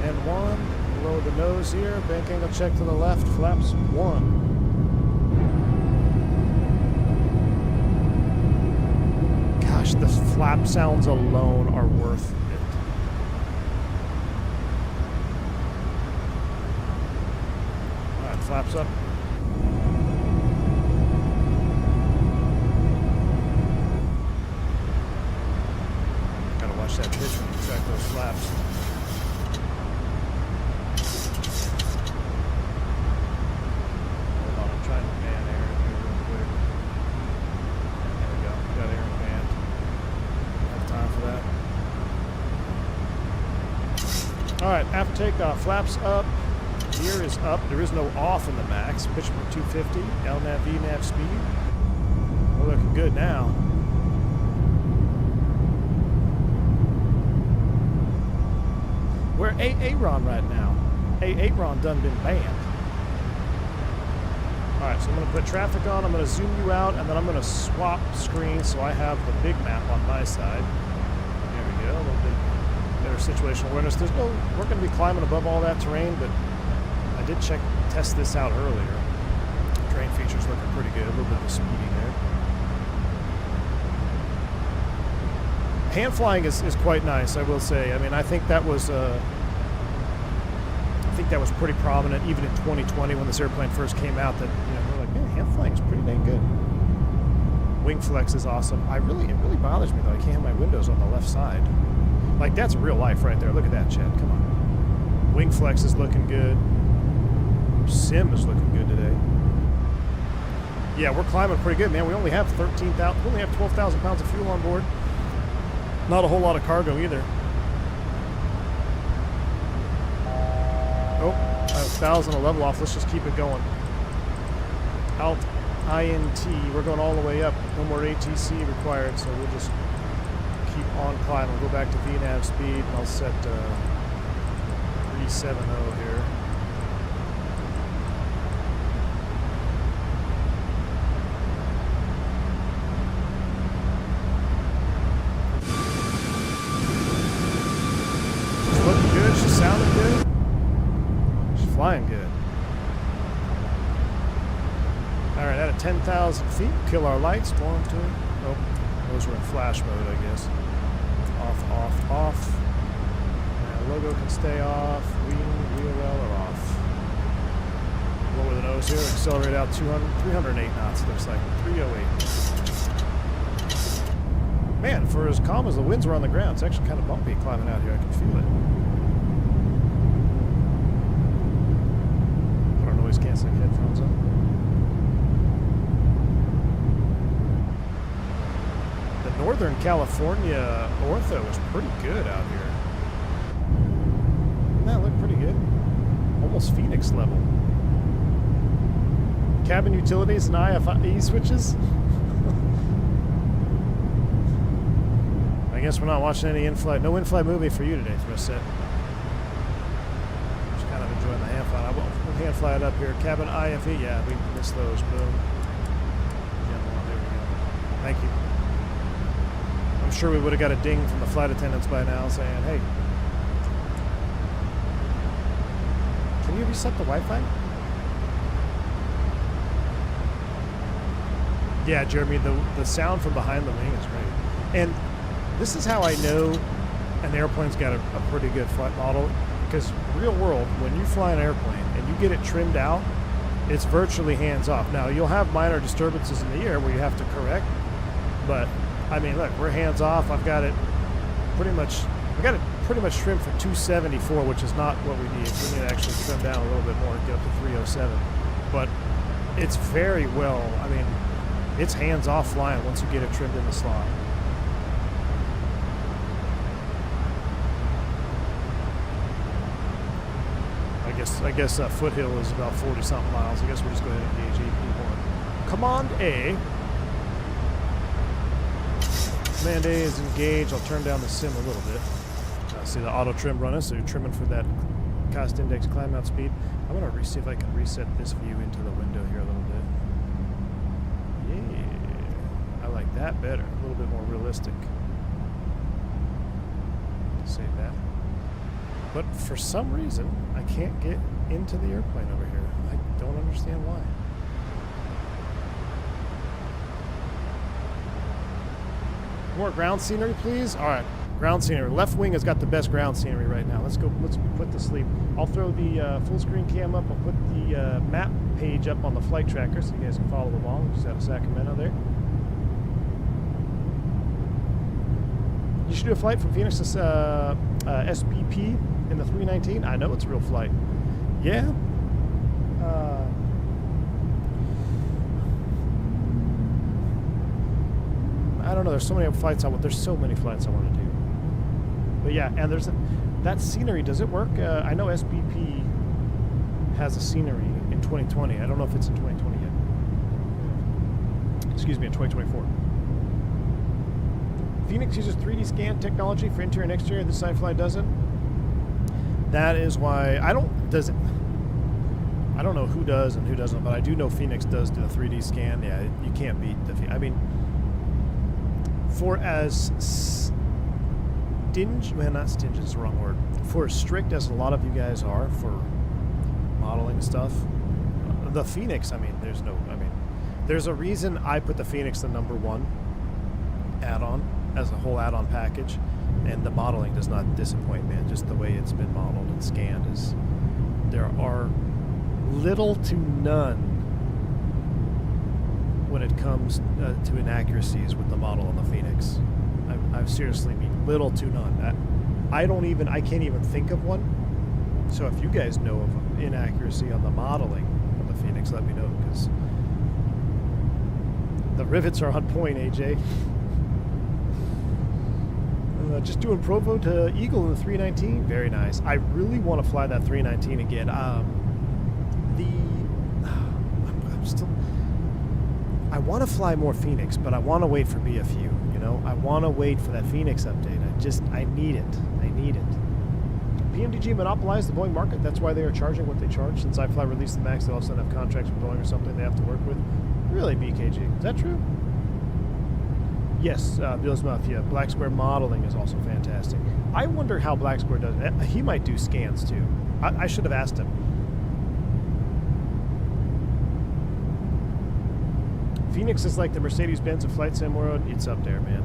And 1. Lower the nose here. Bank angle check to the left. Flaps 1. Gosh, the flap sounds alone are worth it. Flaps up. Gotta watch that pitch when you track those flaps. Hold on, I'm trying to man air here real quick. There we go. Got air in band. Have time for that. All right, after takeoff, flaps up. Gear is up. There is no off in the max. Pitch for 250. LNAV, VNAV speed. We're looking good now. We're A8RON right now. A8RON done been banned. All right, so I'm going to put traffic on. I'm going to zoom you out, and then I'm going to swap screens so I have the big map on my side. There we go. A little bit better situational awareness. We're going to be climbing above all that terrain, but I did test this out earlier. Terrain features looking pretty good. A little bit of speeding there. Hand flying is quite nice, I will say. I mean, I think that was pretty prominent even in 2020 when this airplane first came out. That we're like, man, hand flying is pretty dang good. Wing flex is awesome. It really bothers me though. I can't have my windows on the left side. Like that's real life right there. Look at that, Chad. Come on. Wing flex is looking good. Sim is looking good today. Yeah, we're climbing pretty good, man. We only have 12,000 pounds of fuel on board. Not a whole lot of cargo either. Oh, I have 1,000 to level off. Let's just keep it going. Alt INT. We're going all the way up. No more ATC required, so we'll just keep on climbing. We'll go back to VNAV speed, and I'll set 370 here. Flying good. All right, at 10,000 feet, kill our lights. 1, 2. Oh, those were in flash mode, I guess. Off, off, off. Logo can stay off. Wheel well are off. Lower the nose here. Accelerate out 308 knots. Looks like 308. Man, for as calm as the winds were on the ground, it's actually kind of bumpy climbing out here. I can feel it. Canceling headphones on. The Northern California ortho is pretty good out here. Doesn't that look pretty good? Almost Phoenix level. Cabin utilities and IFE switches. I guess we're not watching any no in-flight movie for you today, Thrustset. Just kind of enjoying the hand flying. Hand fly it up here. Cabin IFE. Yeah, we missed those. Boom. There we go. Thank you. I'm sure we would have got a ding from the flight attendants by now saying, hey, can you reset the Wi-Fi? Yeah, Jeremy, the sound from behind the wing is great. And this is how I know an airplane's got a pretty good flight model. Because real world, when you fly an airplane and you get it trimmed out, it's virtually hands off. Now you'll have minor disturbances in the air where you have to correct, but I mean, look, we're hands off. I've got it pretty much trimmed for 274, which is not what we need. We need to actually trim down a little bit more and get up to 307. But it's very well. I mean, it's hands off flying once you get it trimmed in the slot. I guess Foothill is about 40-something miles. I guess we'll just go ahead and engage AP1. Command A. Command A is engaged. I'll turn down the sim a little bit. See the auto trim running, so you're trimming for that cost index climb out speed. I'm going to see if I can reset this view into the window here a little bit. Yeah. I like that better. A little bit more realistic. Save that. But for some reason, I can't get into the airplane over here. I don't understand why. More ground scenery, please. All right, ground scenery. Left wing has got the best ground scenery right now. Let's put to sleep. I'll throw the full screen cam up. I'll put the map page up on the flight tracker so you guys can follow along. Just out of Sacramento there. You should do a flight from Phoenix to SPP in the 319. I know it's a real flight. Yeah. I don't know. There's so many flights I want. There's so many flights I want to do. But yeah, and That scenery, does it work? I know SBP has a scenery in 2020. I don't know if it's in 2020 yet. Excuse me, in 2024. Fenix uses 3D scan technology for interior and exterior. This Sci-Fly doesn't. That is why I don't know who does and who doesn't, but I do know Fenix does do the 3D scan. Yeah, you can't beat the. I mean, for as not stingy is the wrong word. For as strict as a lot of you guys are for modeling stuff, the Fenix. I mean, there's a reason I put the Fenix the #1 add-on as a whole add-on package, and the modeling does not disappoint, man. Just the way it's been modeled and scanned is, there are little to none when it comes to inaccuracies with the model on the Fenix. I seriously mean little to none. I can't even think of one. So if you guys know of an inaccuracy on the modeling of the Fenix, let me know, because the rivets are on point, AJ. Just doing Provo to Eagle in the 319. Very nice. I really want to fly that 319 again. I want to fly more Fenix, but I want to wait for BFU. You know, I want to wait for that Fenix update. I need it. PMDG monopolized the Boeing market. That's why they are charging what they charge. Since iFly released the MAX, they also have contracts with Boeing or something they have to work with. Really, BKG? Is that true? Yes, Bill's Mouth, yeah. Black Square modeling is also fantastic. I wonder how Black Square does it. He might do scans too. I should have asked him. Phoenix is like the Mercedes-Benz of Flight Sim world. It's up there, man.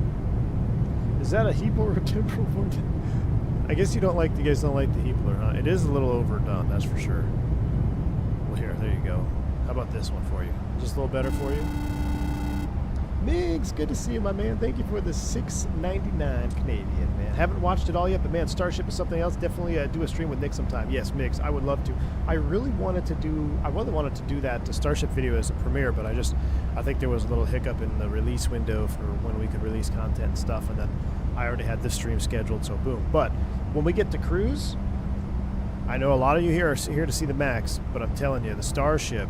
Is that a Heapler or a temporal point? I guess you guys don't like the Heapler, huh? It is a little overdone, that's for sure. Well, there you go. How about this one for you? Just a little better for you? Migs, good to see you, my man. Thank you for the $6.99 Canadian, man. Haven't watched it all yet, but man, Starship is something else. Definitely do a stream with Nick sometime. Yes, Migs, I would love to. I really wanted to do that Starship video as a premiere, but I think there was a little hiccup in the release window for when we could release content and stuff, and then I already had this stream scheduled, so boom. But when we get to cruise, I know a lot of you here are here to see the MAX, but I'm telling you, the Starship,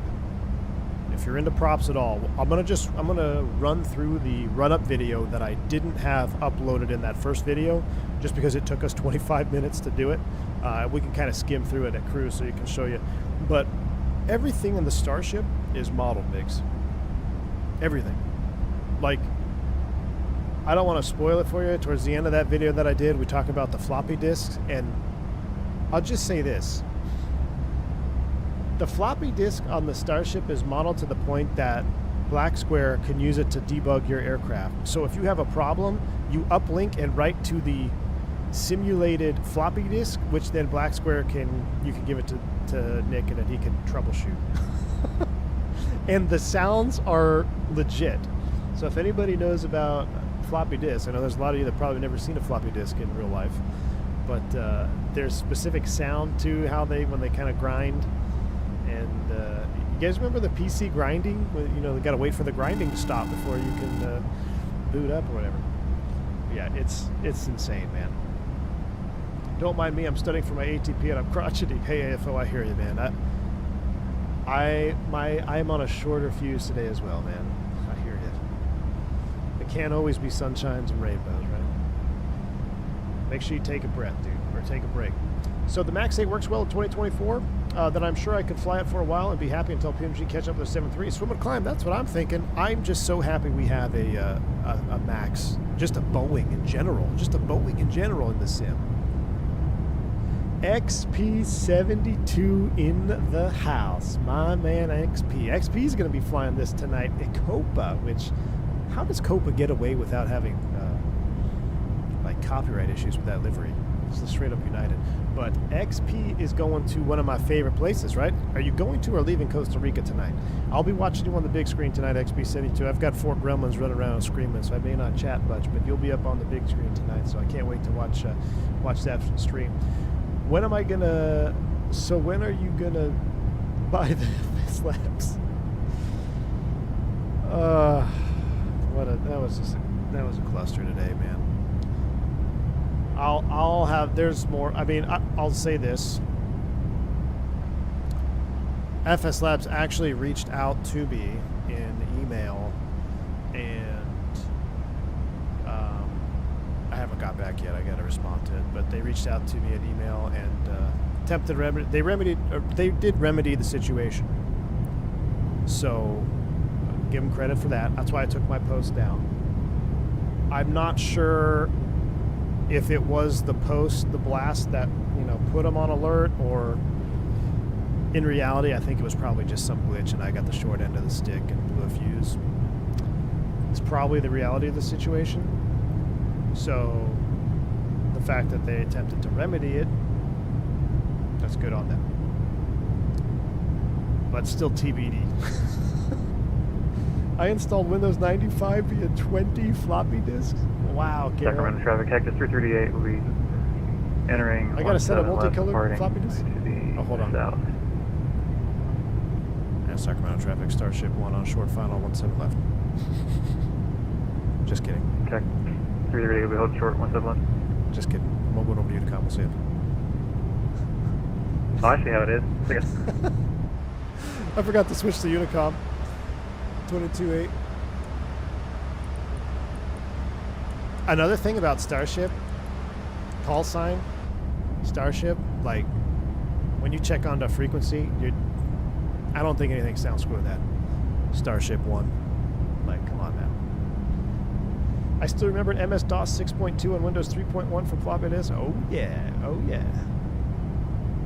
if you're into props at all, I'm gonna run through the run-up video that I didn't have uploaded in that first video, just because it took us 25 minutes to do it. We can kind of skim through it at cruise, so you can show you. But everything in the Starship is model mix. Everything. Like, I don't want to spoil it for you. Towards the end of that video that I did, we talk about the floppy disks, and I'll just say this. The floppy disk on the Starship is modeled to the point that Black Square can use it to debug your aircraft. So if you have a problem, you uplink and write to the simulated floppy disk, which then Black Square you can give it to Nick, and then he can troubleshoot. And the sounds are legit. So if anybody knows about floppy disk, I know there's a lot of you that probably never seen a floppy disk in real life, but there's specific sound to how when they kind of grind. And you guys remember the PC grinding? They got to wait for the grinding to stop before you can boot up or whatever. Yeah, it's insane, man. Don't mind me. I'm studying for my ATP and I'm crotchety. Hey, AFO, I hear you, man. I'm on a shorter fuse today as well, man. I hear you. It can't always be sunshines and rainbows, right? Make sure you take a breath, dude, or take a break. So the MAX 8 works well in 2024. Then I'm sure I could fly it for a while and be happy until PMG catch up with the 7.3. Swim and climb, that's what I'm thinking. I'm just so happy we have a MAX, just a Boeing in general in the sim. XP72 in the house. My man XP. XP is going to be flying this tonight at Copa, which, how does Copa get away without having like copyright issues with that livery? It's straight up United. But XP is going to one of my favorite places, right? Are you going to or leaving Costa Rica tonight? I'll be watching you on the big screen tonight, XP72. I've got 4 gremlins running around screaming, so I may not chat much, but you'll be up on the big screen tonight, so I can't wait to watch that stream. When are you gonna buy the FS Labs? That was a cluster today, man. I'll have, there's more. I mean, I'll say this. FS Labs actually reached out to me in email, and I haven't got back yet. I got to respond to it, but they reached out to me in email and attempted to remedy. They did remedy the situation. So give them credit for that. That's why I took my post down. I'm not sure if it was the post, the blast that, you know, put them on alert, or in reality, I think it was probably just some glitch and I got the short end of the stick and blew a fuse. It's probably the reality of the situation. So the fact that they attempted to remedy it, that's good on them. But still TBD. I installed Windows 95 via 20 floppy disks. Wow, Gary. Sacramento traffic, Cactus 338 will be entering. I got a set of multicolored floppy disks. Oh, hold on. South. And Sacramento traffic, Starship 1 on short final, 17 left. Just kidding. Check. 338 will be held short, 17 left. Just kidding. I'm going over to Unicom, we'll see it. Oh, I see how it is. I forgot to switch to Unicom. 22.8. Another thing about Starship, call sign, Starship, like, when you check on the frequency, I don't think anything sounds screw with that. Starship 1. Like, come on now. I still remember MS-DOS 6.2 and Windows 3.1 from floppy disk. Oh yeah, oh yeah.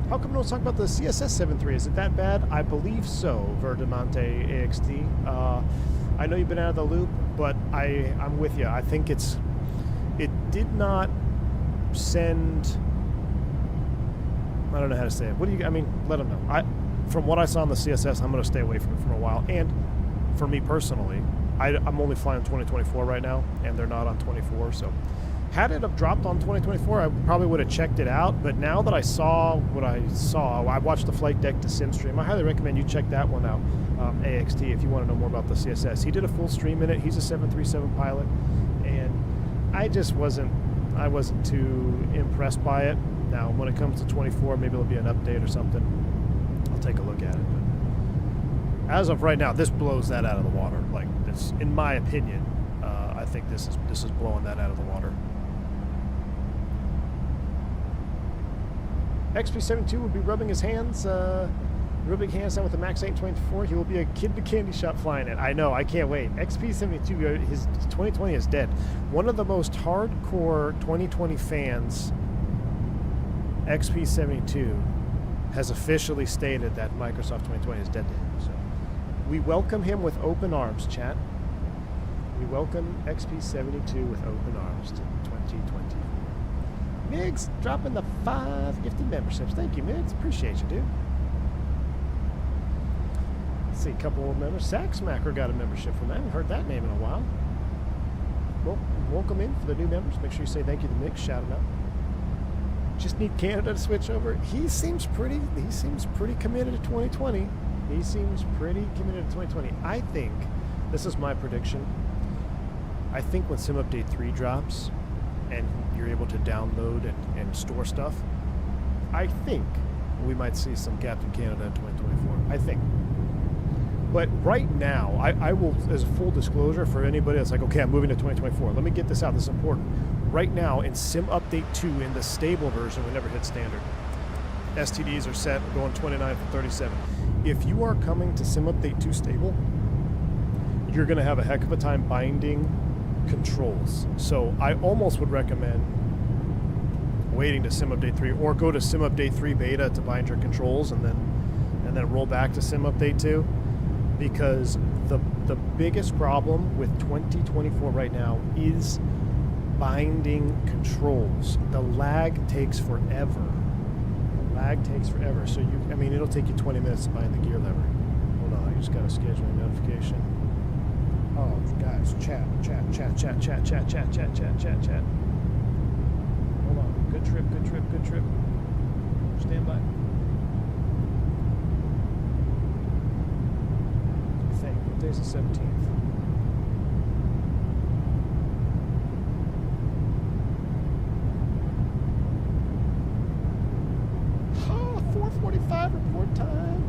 How come we don't talk about the CSS 7.3? Is it that bad? I believe so, Verdamante AXT. I know you've been out of the loop, but I'm with you. I think it did not send, I don't know how to say it. What do you, I mean, let them know. From what I saw in the CSS, I'm going to stay away from it for a while. And for me personally, I'm only flying 2024 right now, and they're not on 24, so had it have dropped on 2024, I probably would have checked it out. But now that I saw what I saw, I watched the flight deck to SimStream. I highly recommend you check that one out, AXT, if you want to know more about the CSS. He did a full stream in it. He's a 737 pilot, and I wasn't too impressed by it. Now, when it comes to 24, maybe there'll be an update or something. I'll take a look at it. But as of right now, this blows that out of the water. Like, this, in my opinion, I think this is blowing that out of the water. XP72 will be rubbing his hands, rubbing hands down with the Max 824. He will be a kid in the candy shop flying it. I know, I can't wait. XP72, his 2020 is dead. One of the most hardcore 2020 fans, XP72, has officially stated that Microsoft 2020 is dead to him. So we welcome him with open arms, chat. We welcome XP72 with open arms to 2020. Migs dropping the 5 gifted memberships. Thank you, Migs. Appreciate you, dude. Let's see, a couple more members. Saxmacker got a membership from that. I haven't heard that name in a while. Well, welcome in for the new members. Make sure you say thank you to Migs. Shout him out. Just need Canada to switch over. He seems pretty committed to 2020. He seems pretty committed to 2020. I think, this is my prediction, I think when Sim Update 3 drops and you're able to download and store stuff, I think we might see some Captain Canada in 2024. I think. But right now, I will, as a full disclosure for anybody that's like, okay, I'm moving to 2024. Let me get this out. This is important. Right now, in Sim Update 2, in the stable version, we never hit standard. STDs are set, we're going 29 from 37. If you are coming to Sim Update 2 stable, you're going to have a heck of a time binding controls. So I almost would recommend waiting to Sim Update 3, or go to Sim Update 3 beta to bind your controls and then roll back to Sim Update 2, because the biggest problem with 2024 right now is binding controls. The lag takes forever. So it'll take you 20 minutes to bind the gear lever. Hold on, I just got a scheduling notification. Oh, guys, chat. Hold on. Good trip. Stand by. I think. What day's the 17th? 4:45 report time.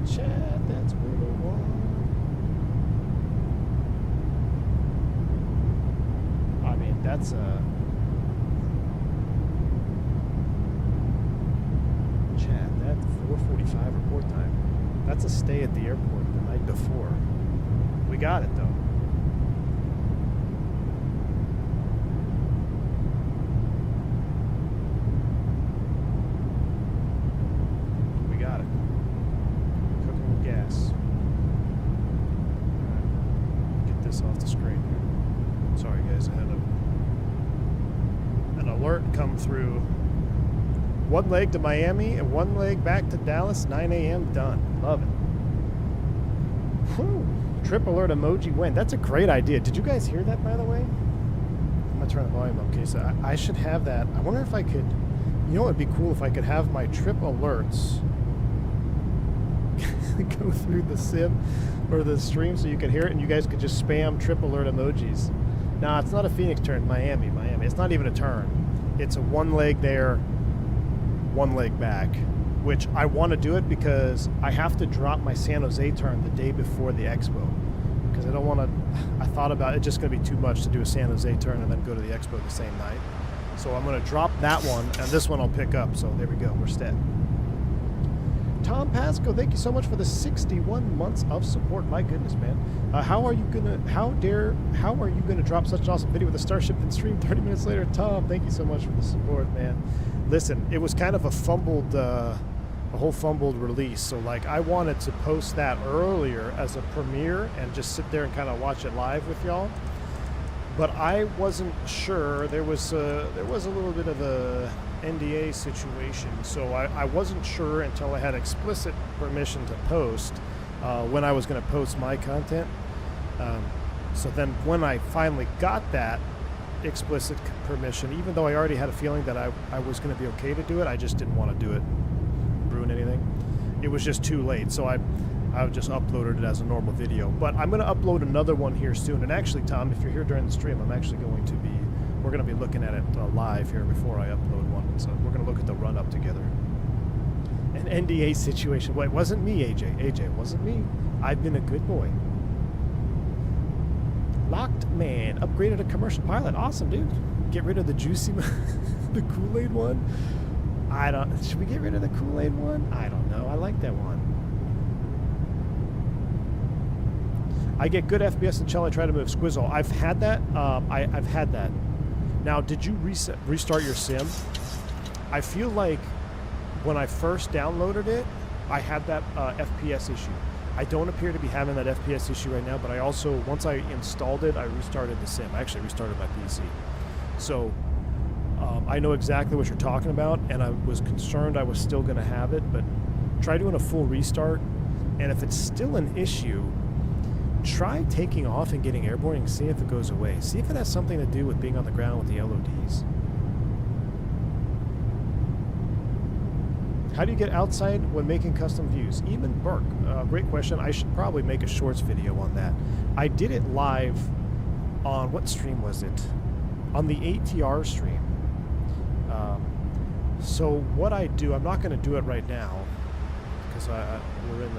Chad, that's what I want. I mean, that's Chad, that's 4:45 report time. That's a stay at the airport the night before. We got it though. We got it. Cooking with gas. Alright. Get this off the screen here. Sorry guys, I had an alert come through. One leg to Miami and one leg back to Dallas, 9 a.m. done. Love it. Whew. Trip alert emoji when. That's a great idea. Did you guys hear that, by the way? I'm going to turn the volume up. Okay, so I should have that. I wonder if I could, you know what would be cool if I could have my trip alerts go through the sim or the stream so you could hear it and you guys could just spam trip alert emojis. Nah, it's not a Phoenix turn. Miami. It's not even a turn. It's a one leg there, one leg back, which I want to do it because I have to drop my San Jose turn the day before the expo because I don't want to, I thought about it just going to be too much to do a San Jose turn and then go to the expo the same night. So I'm going to drop that one and this one I'll pick up. So there we go. We're set. Tom Pasco, thank you so much for the 61 months of support. My goodness, man. How are you gonna drop such an awesome video with a Starship and stream 30 minutes later? Tom, thank you so much for the support, man. Listen, it was kind of a whole fumbled release. So like I wanted to post that earlier as a premiere and just sit there and kind of watch it live with y'all. But I wasn't sure. There was a little bit of a NDA situation, so I wasn't sure until I had explicit permission to post when I was going to post my content. So then when I finally got that explicit permission, even though I already had a feeling that I was going to be okay to do it, I just didn't want to do it, ruin anything. It was just too late, so I just uploaded it as a normal video. But I'm going to upload another one here soon. And actually, Tom, if you're here during the stream, we're going to be looking at it live here before I upload one. So we're going to look at the run-up together. An NDA situation. Well, it wasn't me, AJ. AJ, it wasn't me. I've been a good boy. Locked man. Upgraded a commercial pilot. Awesome, dude. Get rid of the juicy... the Kool-Aid one? Should we get rid of the Kool-Aid one? I don't know. I like that one. I get good FPS until I try to move Squizzle. I've had that. I've had that. Now, did you restart your sim? I feel like when I first downloaded it, I had that FPS issue. I don't appear to be having that FPS issue right now, but I also, once I installed it, I restarted the sim. I actually restarted my PC. So I know exactly what you're talking about, and I was concerned I was still going to have it, but try doing a full restart, and if it's still an issue, try taking off and getting airborne and see if it goes away. See if it has something to do with being on the ground with the LODs. How do you get outside when making custom views? Eamon Burke, great question. I should probably make a shorts video on that. I did it live on, what stream was it? On the ATR stream. So what I do, I'm not going to do it right now because we're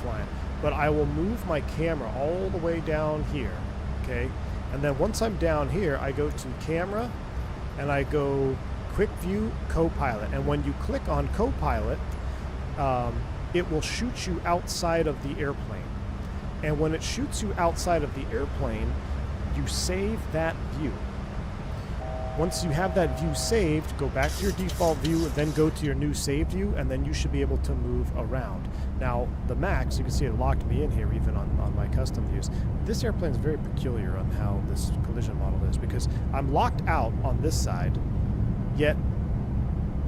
flying. But I will move my camera all the way down here, okay? And then once I'm down here, I go to camera, and I go quick view co-pilot. And when you click on co-pilot, it will shoot you outside of the airplane. And when it shoots you outside of the airplane, you save that view. Once you have that view saved, go back to your default view and then go to your new saved view, and then you should be able to move around. Now, the MAX, you can see it locked me in here even on my custom views. This airplane is very peculiar on how this collision model is because I'm locked out on this side, yet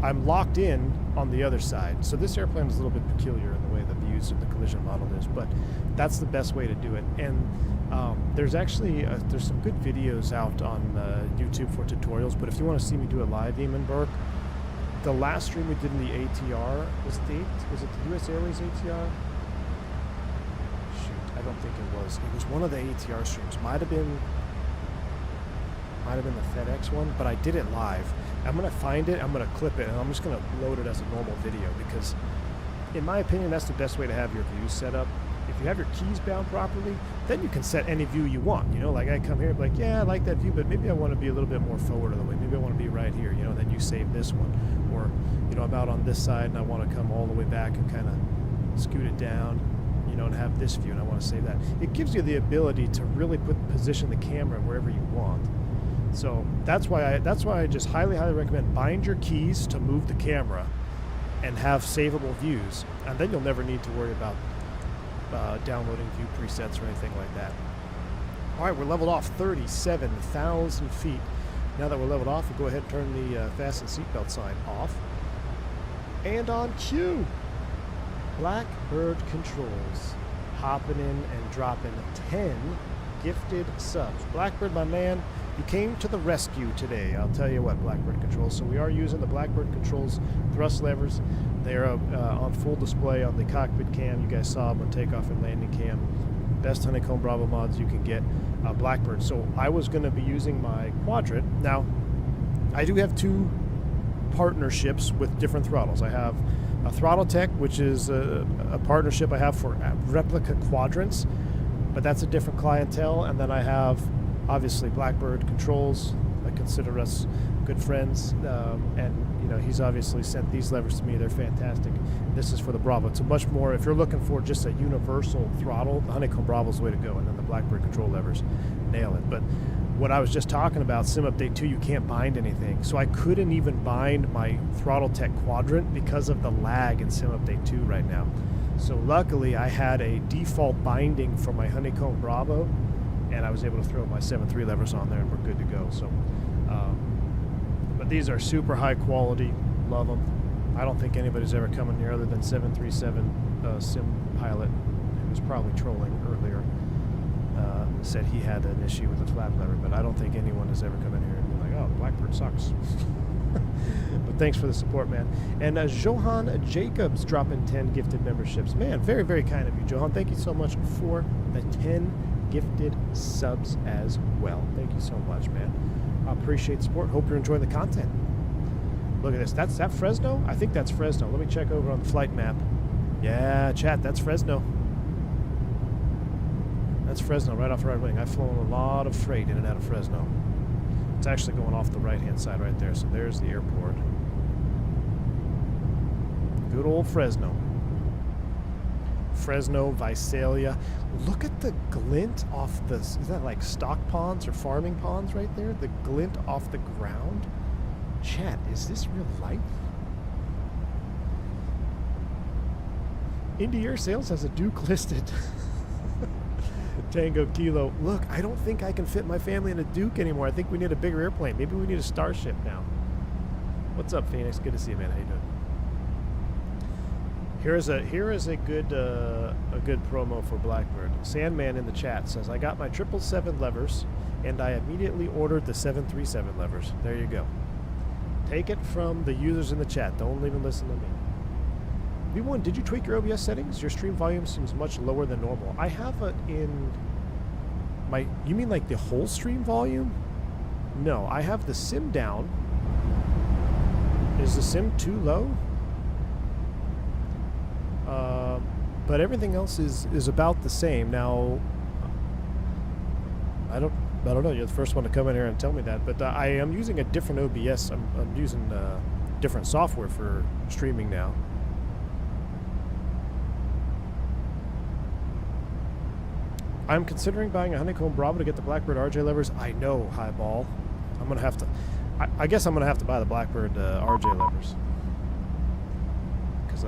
I'm locked in on the other side. So this airplane is a little bit peculiar in the way the views of the collision model is, but that's the best way to do it. And there's actually there's some good videos out on YouTube for tutorials, but if you want to see me do it live, Eamon Burke, the last stream we did in the ATR, was it the US Airways ATR? Shoot, I don't think it was. It was one of the ATR streams. Might have been the FedEx one, but I did it live. I'm going to find it, I'm going to clip it, and I'm just going to load it as a normal video because, in my opinion, that's the best way to have your views set up. If you have your keys bound properly, then you can set any view you want. You know, like I come here and be like, yeah, I like that view, but maybe I want to be a little bit more forward of the way. Maybe I want to be right here, you know, then you save this one. Or, you know, I'm out on this side and I want to come all the way back and kind of scoot it down, you know, and have this view, and I want to save that. It gives you the ability to really position the camera wherever you want. So that's why I just highly recommend bind your keys to move the camera and have savable views, and then you'll never need to worry about downloading view presets or anything like that. All right, we're leveled off 37,000 feet. Now that we're leveled off, we'll go ahead and turn the fasten seatbelt sign off. And on cue, Blackbird Controls hopping in and dropping 10 gifted subs. Blackbird, my man, you came to the rescue today. I'll tell you what, Blackbird Controls. So we are using the Blackbird Controls thrust levers. They're on full display on the cockpit cam. You guys saw them on takeoff and landing cam. Best Honeycomb Bravo mods you can get. Blackbird. So I was going to be using my Quadrant. Now, I do have two partnerships with different throttles. I have a Throttletek, which is a partnership I have for replica quadrants, but that's a different clientele. And then I have, obviously, Blackbird Controls. I consider us good friends, and you know, he's obviously sent these levers to me. They're fantastic. This is for the Bravo. It's a much more, if you're looking for just a universal throttle, the Honeycomb Bravo's the way to go, and then the Blackbird control levers nail it. But what I was just talking about, Sim Update 2, you can't bind anything. So I couldn't even bind my Throttletek Quadrant because of the lag in Sim Update 2 right now. So luckily I had a default binding for my Honeycomb Bravo, and I was able to throw my 7.3 levers on there, and we're good to go. So, but these are super high quality. Love them. I don't think anybody's ever come in here other than 737 Sim Pilot, who was probably trolling earlier. Said he had an issue with the flap lever, but I don't think anyone has ever come in here and been like, oh, the Blackbird sucks. But thanks for the support, man. And Johan Jacobs dropping 10 gifted memberships. Man, very, very kind of you, Johan. Thank you so much for the 10 gifted subs as well. Thank you so much, man. I appreciate the support. Hope you're enjoying the content. Look at this. That's that Fresno? I think that's Fresno. Let me check over on the flight map. Yeah, chat, that's Fresno. That's Fresno, right off the right wing. I've flown a lot of freight in and out of Fresno. It's actually going off the right-hand side right there, so there's the airport. Good old Fresno. Fresno, Visalia. Look at the glint off the... Is that like stock ponds or farming ponds right there? The glint off the ground? Chat, is this real life? Indy Air Sales has a Duke listed. Tango Kilo. Look, I don't think I can fit my family in a Duke anymore. I think we need a bigger airplane. Maybe we need a Starship now. What's up, Phoenix? Good to see you, man. How you doing? Here is a good promo for Blackbird. Sandman in the chat says, I got my 777 levers, and I immediately ordered the 737 levers. There you go. Take it from the users in the chat. Don't even listen to me. V1, did you tweak your OBS settings? Your stream volume seems much lower than normal. I have it in my... You mean like the whole stream volume? No, I have the sim down. Is the sim too low? But everything else is about the same. Now, I don't know. You're the first one to come in here and tell me that. But I am using a different OBS. I'm using different software for streaming now. I'm considering buying a Honeycomb Bravo to get the Blackbird RJ levers. I know, Highball. I'm gonna have to. I guess I'm gonna have to buy the Blackbird RJ levers because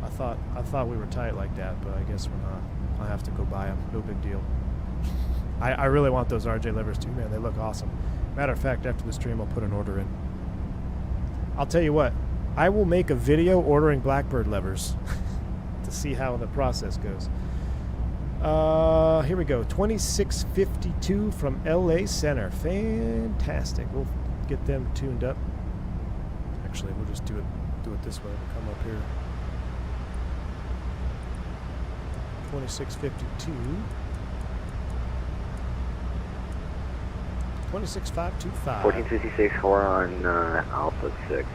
I thought we were tight like that, but I guess we're not. I'll have to go buy them. No big deal. I really want those RJ levers too, man. They look awesome. Matter of fact, after the stream, I'll put an order in. I'll tell you what. I will make a video ordering Blackbird levers to see how the process goes. Here we go. 2652 from LA Center. Fantastic. We'll get them tuned up. Actually, we'll just do it this way. We'll come up here. 2652. 26525. 1466, core on Alpha 6.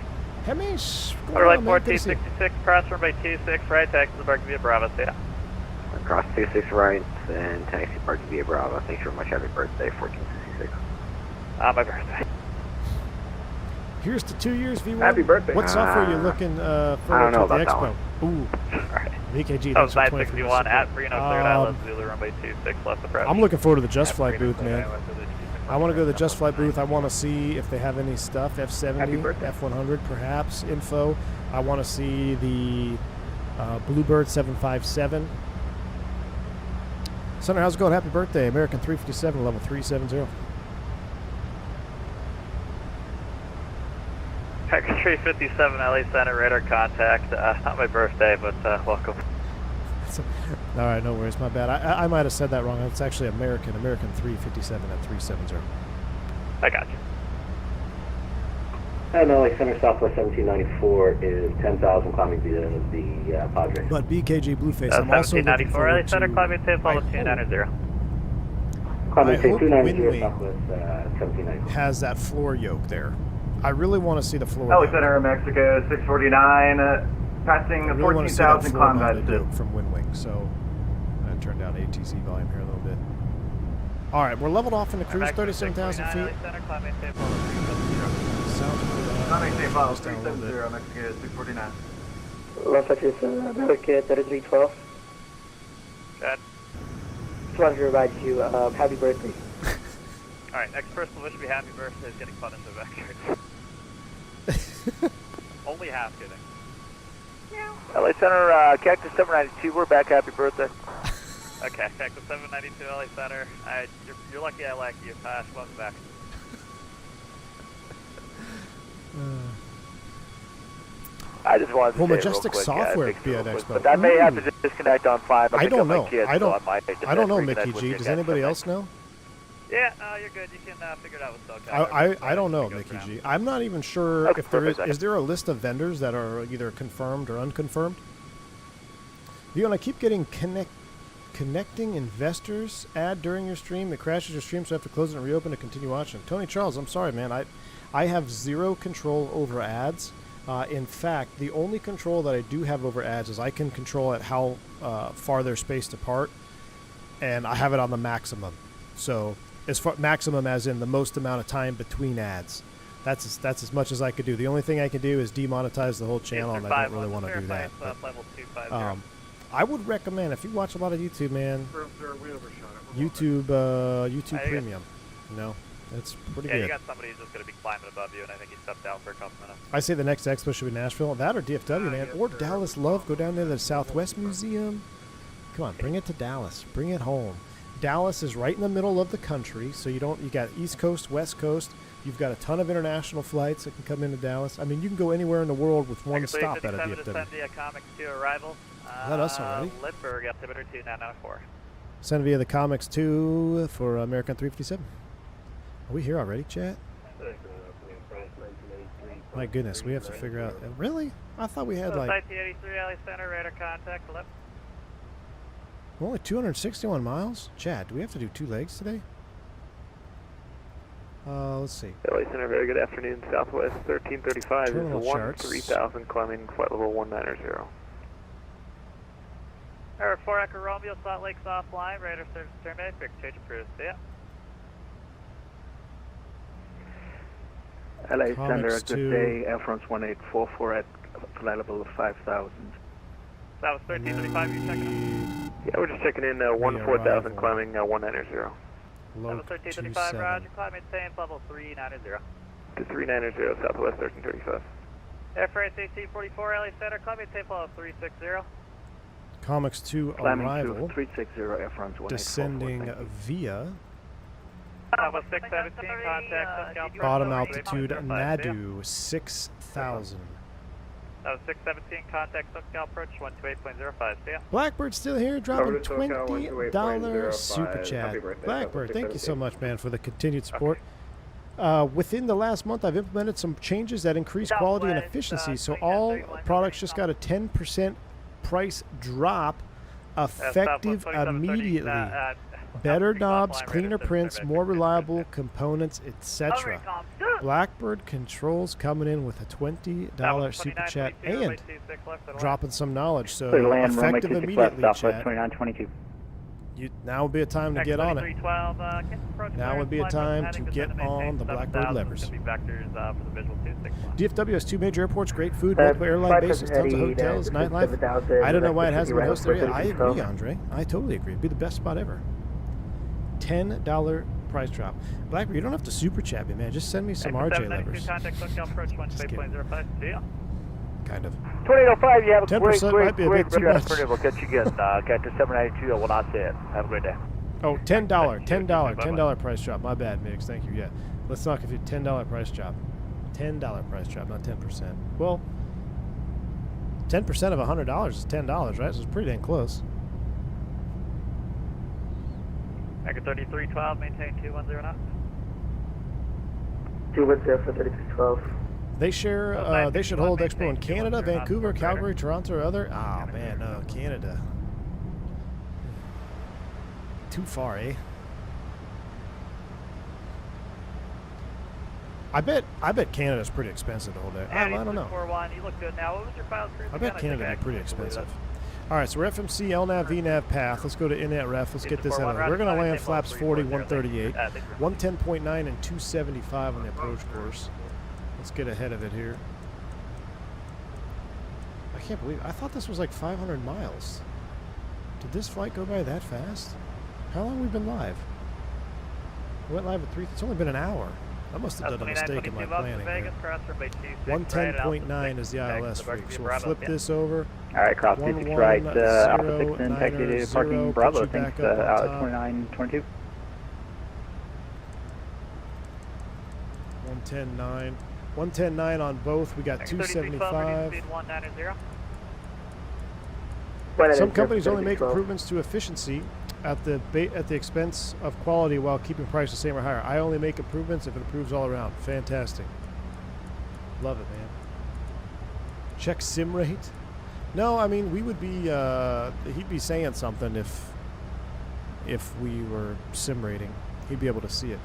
Hemish, Runway 1466, cross runway 26, right, taxi to Park via Bravo, stay up. Cross 26 right and taxi Park via Bravo. Thanks very much. Happy birthday, 1466. My birthday. Here's to 2 years, V1. Happy birthday. What software are you looking for I don't know at the about that Expo? Ooh. Alright. VKG, That was thanks for 20 for your 961 at support. Reno, third Island, Zulu, runway 26, left approach. I'm looking forward to the Just Flight booth, man. I want to go to the Just Flight booth. I want to see if they have any stuff, F70, F100 perhaps, info. I want to see the Bluebird 757. Senator, how's it going? Happy birthday. American 357, level 370. Package 357, LA Center, radar contact. Not my birthday, but welcome. All right, no worries. My bad. I might have said that wrong. It's actually American 357 at 370. I got you. And LA Center Southwest 1794 is 10,000 climbing via the Padre. But BKG Blueface, I'm also looking 1794, forward LA Center, climbing tape, follow 290. Climbing tape hope 290 Runway Southwest 1794. has that floor yoke there. I really want to see the floor LA yoke. Center, Mexico, 649, passing I really want to see that 14,000 floor climb mounted height. yoke from Windwing. So I turned down ATC volume here a little bit. All right, we're leveled off in the cruise, 37,000 feet. LA Center, climbing tape, follow 370. Sounds good. Climbing tape, follow Just down a little bit. 370, Mexico, 649. Los Angeles, America 3312. Chad. Just wanted to remind you, happy birthday. Alright, next person to wish me happy birthday is getting punished with vectors. Only half kidding. LA Center, Cactus 792, we're back, happy birthday. Okay, Cactus 792, LA Center. You're lucky I like you. Welcome back. I just wanted to Well, say Majestic real quick, Software fix it be real at quick, Expo. But I may have Ooh. to disconnect on 5. I don't know. Kids, I don't. So I I don't know, reconnect Mickey with G. you Does guys anybody sometime. else know? Yeah, you're good. You can figure it out with Toga. I don't know, Mickey G. I'm not even sure Okay, if there is. perfect. Is there a list of vendors that are either confirmed or unconfirmed? You I keep getting connecting investors ad during your stream. It crashes your stream, so I have to close it and reopen to continue watching. Tony Charles, I'm sorry, man. I have zero control over ads. In fact, the only control that I do have over ads is I can control at how far they're spaced apart, and I have it on the maximum. So as far maximum as in the most amount of time between ads. That's as much as I could do. The only thing I can do is demonetize the whole channel, and I don't really want to do that. But, I would recommend, if you watch a lot of YouTube, man, YouTube Premium. You know, that's pretty Yeah, good. you got somebody who's just going to be climbing above you, and I think he stepped out for a couple minutes. I say the next expo should be Nashville. That or DFW, man. Or Dallas Love. Go down there to the Southwest Museum. Come on, bring it to Dallas. Bring it home. Dallas is right in the middle of the country, so you got East Coast, West Coast. You've got a ton of international flights that can come into Dallas. I mean, you can go anywhere in the world with one stop at a DFW. Via Comics 2 arrival. Is that us already? Lindbergh, altimeter 2994. Send via the Comics 2 for American 357. Are we here already, chat? My goodness, we have to figure out. Really? I thought we had like. Site 83 LA Center, radar contact, left. We're only 261 miles? Chad, do we have to do 2 legs today? Let's see. LA Center, very good afternoon. Southwest 1335 Terminal is charts. 13,000 climbing flight level 190. Air 4 Echo Romeo, Salt Lake's offline, radar service terminated, quick change approved. See ya. LA Comics Center, 2. good day. Air France 1844 at flight level of 5,000. That was 1335, you checking in? Yeah, we're just checking in 14,000 climbing 190. That was Loc 1335, 27. roger, climbing same level 390. To 390 Southwest 1335. Air France 1844, LA Center, climbing same level 360. Comics 2 Climbing arrival. to 360 Air France 1844. Descending via That was 617, contact SoCal bottom Approach, altitude 28.05, Nadu 6,000. That was 617, contact SoCal Approach 128.05, see ya. Blackbird's still here, dropping Over to SoCal, $20 128.05. super chat. Happy birthday, Blackbird, thank you so 617. much, man, for the continued support. Within the last month, I've implemented some changes that increase quality and efficiency, so all products just got a 10% price drop effective immediately. Better knobs, cleaner prints, more reliable components, etc. Blackbird Controls coming in with a $20 super chat and dropping some knowledge. So Clear to land, runway effective 26 immediately, left, Southwest chat. 2922. Now would be a time to get on it. Now would be a time to get on the Blackbird levers. DFW has 2 major airports, great food, multiple airline bases, tons of hotels, nightlife. I don't know why it hasn't been hosted yet. I agree, Andre. I totally agree. It'd be the best spot ever. $10 price drop. Blackbird, you don't have to super chat me, man. Just send me some RJ levers. Kind of. 2805, you have a 10% great might be a bit too much. We'll catch you again. Captain 792, I will not say it. Have a great day. Oh, $10 price drop. My bad, Migs. Thank you. Yeah. Let's not confuse. $10 price drop. $10 price drop, not 10%. Well, 10% of $100 is $10, right? So it's pretty dang close. Echo 3312, maintain 210 knots. 210 for 3312. They share. They should hold Expo in Canada, Vancouver, Calgary, Toronto, or other. Oh man, no, Canada. Too far, eh? I bet Canada's pretty expensive to hold there. I don't know. You look good now. What was your pilot cruise? I bet Canada would be pretty expensive. All right, so we're FMC, LNAV, VNAV, path. Let's go to INET ref. Let's get this out of the way. We're going to land flaps 40, 138, 110.9, and 275 on the approach course. Let's get ahead of it here. I can't believe it. I thought this was like 500 miles. Did this flight go by that fast? How long have we been live? We went live at 3. It's only been an hour. I must have done a mistake in my planning here. 110.9 is the ILS freak. So we'll flip this over. All right, cross 26 right, Alpha 6 and taxi to parking Bravo. Thanks, out at 2922. 110.9. 110.9 on both. We got 275. Some companies only make improvements to efficiency at the expense of quality while keeping price the same or higher. I only make improvements if it improves all around. Fantastic. Love it, man. Check sim rate. No, I mean we would be. He'd be saying something if we were sim rating. He'd be able to see it.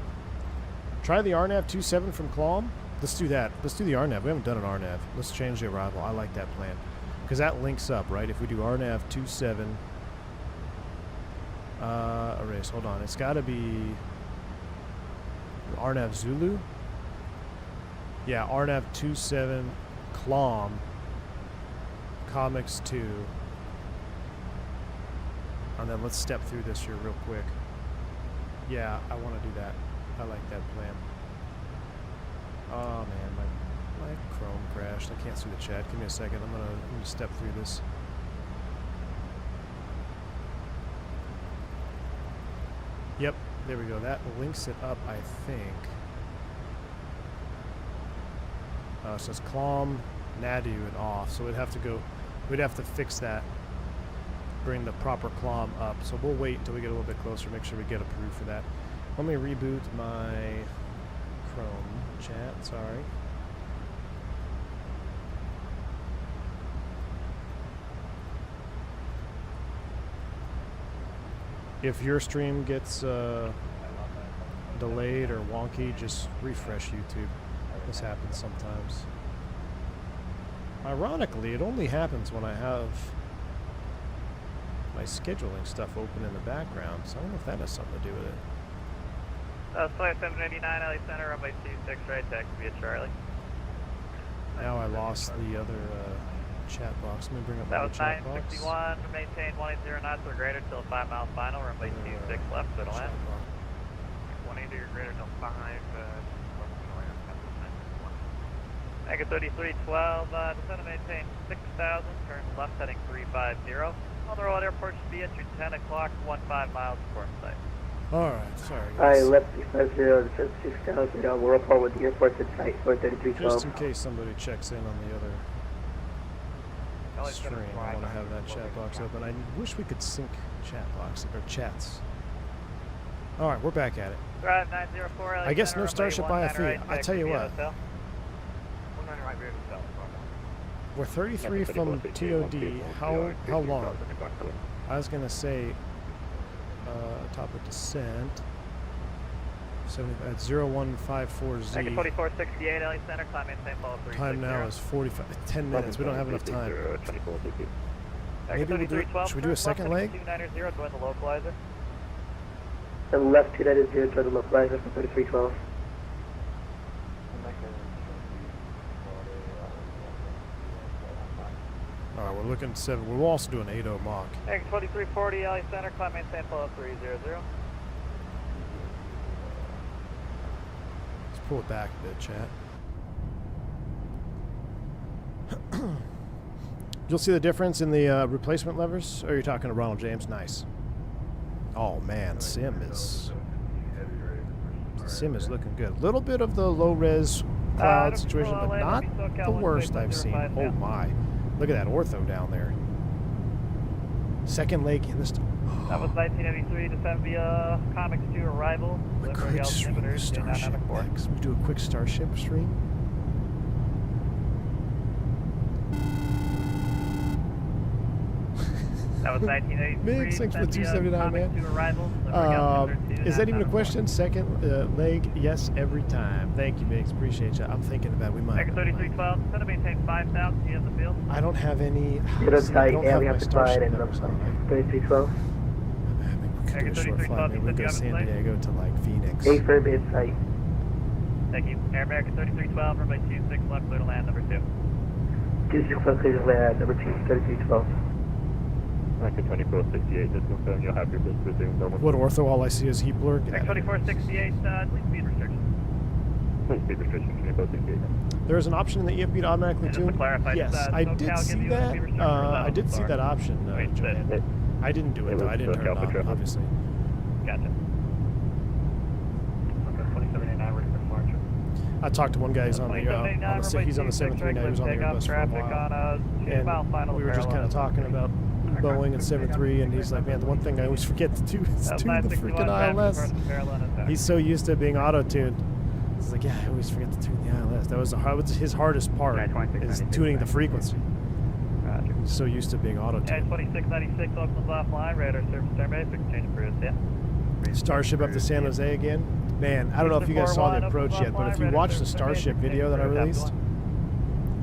Try the RNAV 27 from Clom. Let's do that. Let's do the RNAV. We haven't done an RNAV. Let's change the arrival. I like that plan. Because that links up, right? If we do RNAV 27... erase. Hold on. It's got to be... RNAV Zulu? Yeah, RNAV 27 Clom. Comics 2. And then let's step through this here real quick. Yeah, I want to do that. I like that plan. Oh man, my Chrome crashed. I can't see the chat. Give me a second. I'm gonna step through this. Yep, there we go. That links it up, I think. So it's Clom, Nadu, and off. So we'd have to fix that. Bring the proper Clom up. So we'll wait until we get a little bit closer. Make sure we get approved for that. Let me reboot my Chrome chat, sorry. If your stream gets delayed or wonky, just refresh YouTube. This happens sometimes. Ironically, it only happens when I have my scheduling stuff open in the background, so I don't know if that has something to do with it. Flight 789, LA Center, runway 26, right, taxi via Charlie. Now I lost the other chat box. Let me bring up my chat box. That was 961, maintain 180 knots or greater till 5 mile final, runway 26 left, settle in. 180 or greater till 5, Mega 3312, descend to maintain 6,000, turn left heading 350. On the road airport should be at your 10 o'clock, 15 miles before site. Alright, sorry guys. I left 650, descend 6,000, we'll report with the airport at site for 3312. Just in case somebody checks in on the other stream, I want to have that chat box open. I wish we could sync chat box, or chats. Alright, we're back at it. Drive 904, I guess no Starship IFE. I tell you what. We're 33 from TOD. How long? I was gonna say top of descent. 70 at 0154Z. Tiger 2468, LA Center, climb maintain follow 360. Time now is 10 minutes. We don't have enough time. Maybe we'll do, should we do a second leg? 290, join the localizer. The left 290, join the localizer from 3312. Alright, we're looking at 7. We'll also do an 80 Mach. Tiger 2340, LA Center, climb maintain follow 300. Let's pull it back a bit, chat. You'll see the difference in the replacement levers? Or are you talking to Ronald James? Nice. Oh man, Sim is looking good. A little bit of the low res cloud situation, but not the worst I've seen. Oh my. Look at that ortho down there. Second leg in this. That was 1983 descent via Comics 2 arrival. A quick stream Starship next. We do a quick Starship stream. That was 1983. Big, thanks for the 279, man. Is that even a question? Second leg, yes, every time. Thank you, Biggs. Appreciate you. I'm thinking about we might. Tiger 3312, send to maintain 5,000. You have the field. I don't have any. It's tight. I don't Yeah, have we my have to fly it Starship in numbers on. 3312. Maybe we could do a short flight. Maybe we go San Diego to like Phoenix. A firm in sight. Thank you. Air American 3312, runway 26 left, clear to land, number 2. 26 left, clear to land, number 2, 3312. Tiger 2468, just confirm you'll have your bus resumed normal. What ortho? All I see is heat blur. Tiger 2468, lead speed restrictions. Please speed restrictions, 2468. There is an option in the EFB to automatically And just to tune. clarify, Yes, does, I SoCal did give see you a that. speed restriction or I no? did see Sorry. that option, Wait, Joanne. I didn't do it though. I didn't turn it on, obviously. Gotcha. Okay, 2789, ready for departure. I talked to one guy. He's on the he's on the 739. He was on the Airbus for a while. And we were just kind of talking about Boeing and 73, and he's like, man, the one thing I always forget to do is tune the freaking ILS. He's so used to being auto-tuned. He's like, yeah, I always forget to tune the ILS. That was his hardest part, is tuning the frequency. He's so used to being auto-tuned. 2696, Oakland's offline, radar service term base, exchange approved, yeah. Starship up to San Jose again. Man, I don't know if you guys saw the approach yet, but if you watch the Starship video that I released,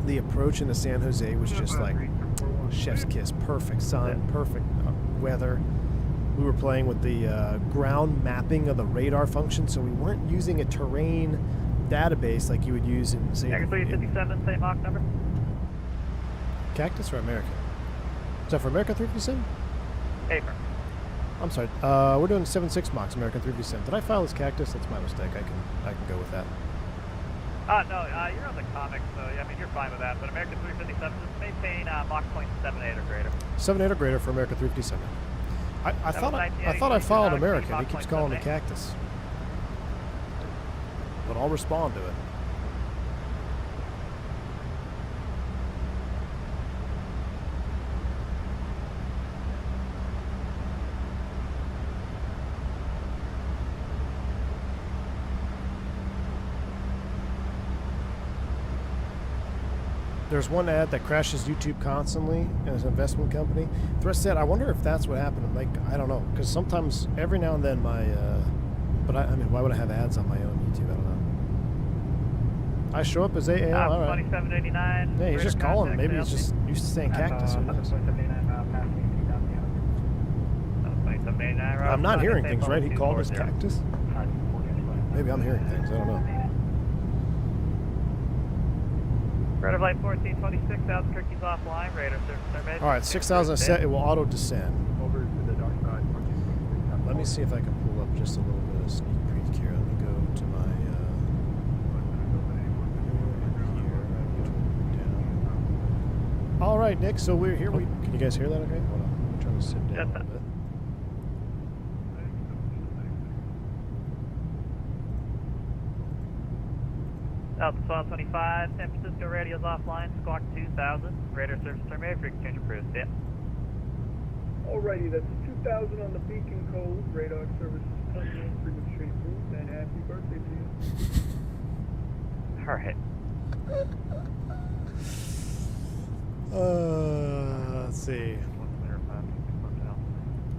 the approach into San Jose was just like chef's kiss. Perfect sun, perfect weather. We were playing with the ground mapping of the radar function, so we weren't using a terrain database like you would use in, say, Tiger 357, same Mach number. Cactus or American? Is that for American 357? Paper. I'm sorry. We're doing 76 Mach American 357. Did I file as Cactus? That's my mistake. I can go with that. No, you're on the comics, so yeah, I mean you're fine with that. But American 357, just maintain Mach 0.78 or greater. 78 or greater for American 357. I thought I followed American. He keeps calling me Cactus. But I'll respond to it. There's one ad that crashes YouTube constantly, and it's an investment company. Thrust said, I wonder if that's what happened. Like, I don't know, because sometimes, every now and then, my, I mean, why would I have ads on my own YouTube? I don't know. I show up as AA, all right. 2789. Yeah, he's just calling. Maybe he's just used to saying Cactus. Who knows? I'm not hearing things, right? He called us Cactus? Maybe I'm hearing things. I don't know. Radar flight 1426, Albuquerque's offline, radar service survey. All right, 6,000 set, it will auto descend. Over to the dark side. Let me see if I can pull up just a little bit of sneak peek here. Let me go to my here. All right, Nick. So we're here. Can you guys hear that? Okay. Hold on. I'm trying to sit down a little bit. Delta 1225, San Francisco radio's offline, squawk 2000, radar service terminated, for exchange approved, yeah. Alrighty, that's 2000 on the beacon code, radar service is coming in, frequency approved, and happy birthday to you. Alright. Let's see.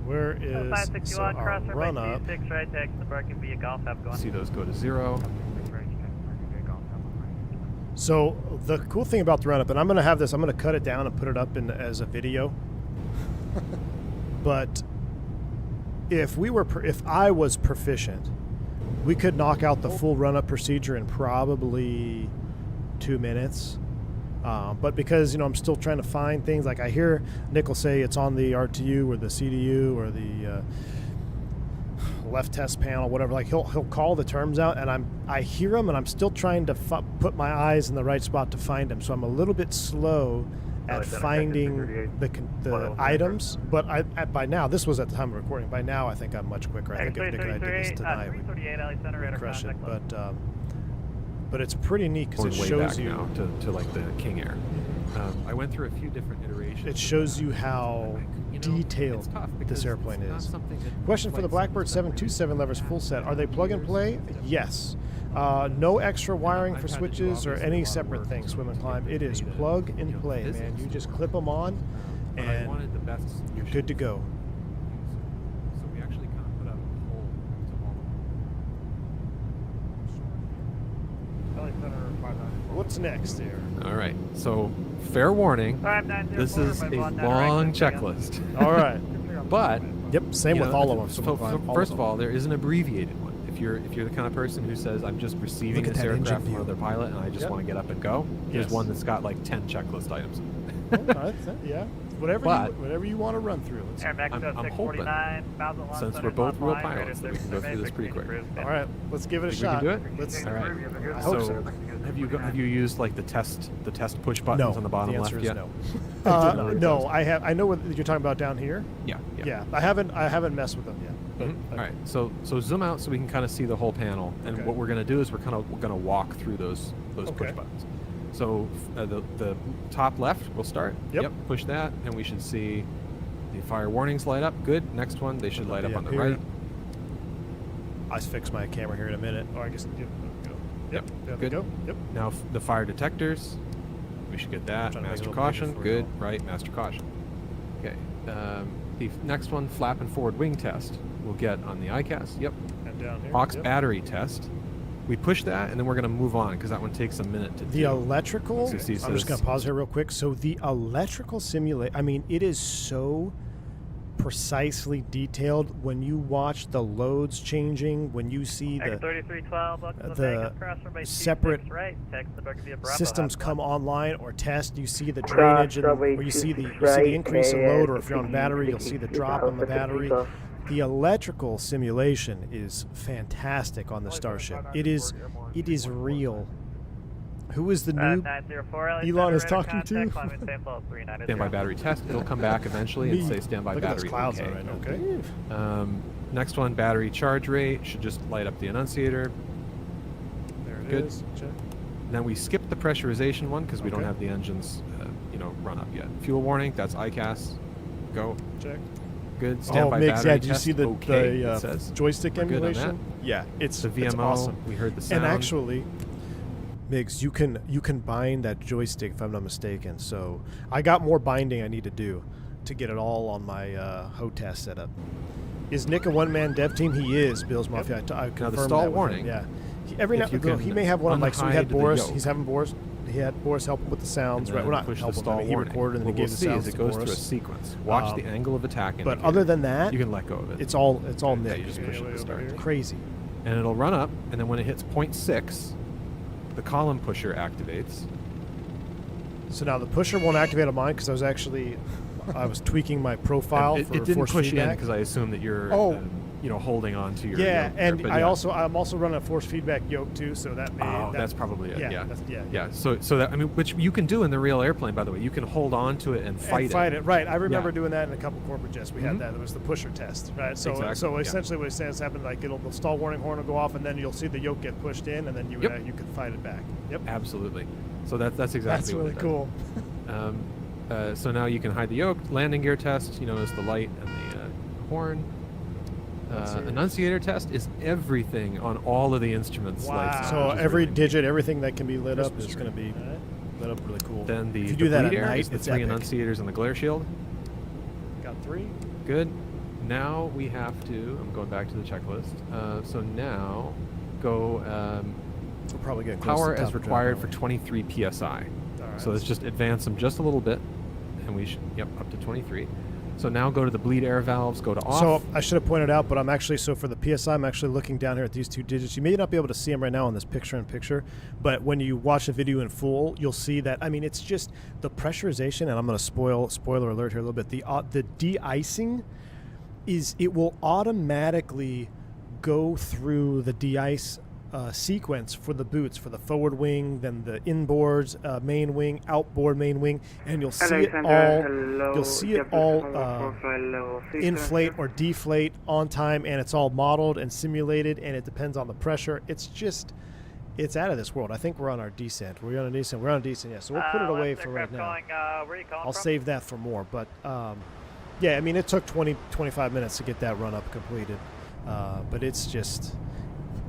Where is so 561 our cross run runway up? 26 right, taxi the parking via golf have gone. See those go to 0. So the cool thing about the run up, and I'm going to have this, I'm going to cut it down and put it up as a video. But if I was proficient, we could knock out the full run up procedure in probably 2 minutes. But because, I'm still trying to find things, like I hear Nick will say it's on the RTU or the CDU or the left test panel, whatever. Like he'll call the terms out, and I hear him, and I'm still trying to put my eyes in the right spot to find him. So I'm a little bit slow at finding the items. But by now, this was at the time of recording. By now, I think I'm much quicker. I think if Nick and I did this tonight, we'd crush it. But it's pretty neat because it shows you now to like the King Air. I went through a few different iterations. It shows you how detailed this airplane is. Question for the Blackbird 727 levers full set. Are they plug and play? Yes. No extra wiring for switches or any separate thing, swim and climb. It is plug and play, man. You just clip them on and you're good to go. So we actually kind of put up a hole to all of them. What's next here? All right. So fair warning, this is a long checklist. All right. But yep, same with all of them. So first of all, there is an abbreviated one. If you're the kind of person who says I'm just receiving this aircraft from another pilot and I just want to get up and go, there's one that's got like 10 checklist items. Yeah. Whatever you want to run through. I'm hoping, since we're both real pilots, that we can go through this pretty quick. All right, let's give it a shot. We can do it. All right. I hope so. Have you used like the test push buttons on the bottom left yet? No. No, I have. I know what you're talking about down here. Yeah. I haven't messed with them yet. All right. So zoom out so we can kind of see the whole panel. And what we're going to do is we're going to walk through those push buttons. So the top left, we'll start. Yep. Push that, and we should see the fire warnings light up. Good. Next one, they should light up on the right. I'll fix my camera here in a minute. Oh, I guess. Yep. Good. Go. Yep. Now the fire detectors, we should get that. Master caution. Good. Right. Master caution. Okay. The next one, flap and forward wing test, we'll get on the ICAS. Yep. And down here. Aux battery test. We push that, and then we're going to move on because that one takes a minute to do. The electrical, I'm just going to pause here real quick. So the electrical simulate, I mean, it is so precisely detailed when you watch the loads changing, when you see the separate systems come online or test, you see the drainage, or you see the increase in load, or if you're on battery, you'll see the drop on the battery. The electrical simulation is fantastic on the Starship. It is real. Who is the noob Elon is talking to? Standby battery test. It'll come back eventually and say standby Look battery. At those clouds okay. Next one, battery charge rate should just light up the annunciator. There it is. Check. Then we skip the pressurization one because we don't have the engines, run up yet. Fuel warning. That's ICAS. Go. Check. Good. Standby Migs, battery did you test. see the joystick emulation? Yeah, it's the VMO. It's awesome. We heard the sound. And actually, Migs, you can bind that joystick if I'm not mistaken. So I got more binding I need to do to get it all on my HOTAS setup. Is Nick a one-man dev team? He is. Bill's Mafia. I now the stall warning. Yeah. Every now and then he may have one of like. So we had Boris. He's having Boris. He had Boris help with the sounds. Right. We're not helping him. I mean, he recorded and then he gave the sounds to Boris. It goes through a sequence. Watch the angle of attack. But other than that, you can let go of it. It's all Nick. Yeah, you just push it to start. Crazy. And it'll run up, and then when it hits 0.6, the column pusher activates. So now the pusher won't activate on mine because I was tweaking my profile for it didn't force push feedback. in because I assume that you're holding on to your yoke and there, I'm also running a force feedback yoke too, so that may that's probably it. Yeah. So that, I mean, which you can do in the real airplane, by the way. You can hold on to it and fight it. Right. I remember doing that in a couple corporate jets. We had that. It was the pusher test, right? So essentially what it says happened, like the stall warning horn will go off, and then you'll see the yoke get pushed in, and then you can fight it back. Yep. Absolutely. So that's exactly what that's really cool. So now you can hide the yoke. Landing gear test, is the light and the horn. Annunciator test is everything on all of the instruments. Wow. So every digit, everything that can be lit up is going to be lit up really cool. Then if you do that at night, the three annunciators and the glare shield. Got 3. Good. now we have to, I'm going back to the checklist. So now go We'll probably get close power to as top of required drop, for 23 psi. Alright. So let's just advance them just a little bit, and we should, yep, up to 23. So now go to the bleed air valves, go to off. So I should have pointed out, but I'm actually, so for the PSI, I'm actually looking down here at these two digits. You may not be able to see them right now on this picture-in-picture, but when you watch the video in full, you'll see that, I mean, it's just the pressurization, and I'm going to spoiler alert here a little bit. The de-icing is, it will automatically go through the de-ice sequence for the boots, for the forward wing, then the inboards, main wing, outboard main wing, and you'll see it all. You'll see it all inflate or deflate on time, and it's all modeled and simulated, and it depends on the pressure. It's just, it's out of this world. I think we're on our descent. We're on a descent. We're on a descent. Yeah, so we'll put it away for right now. Where are you calling I'll from? save that for more, but yeah, I mean, it took 25 minutes to get that run up completed, but it's just.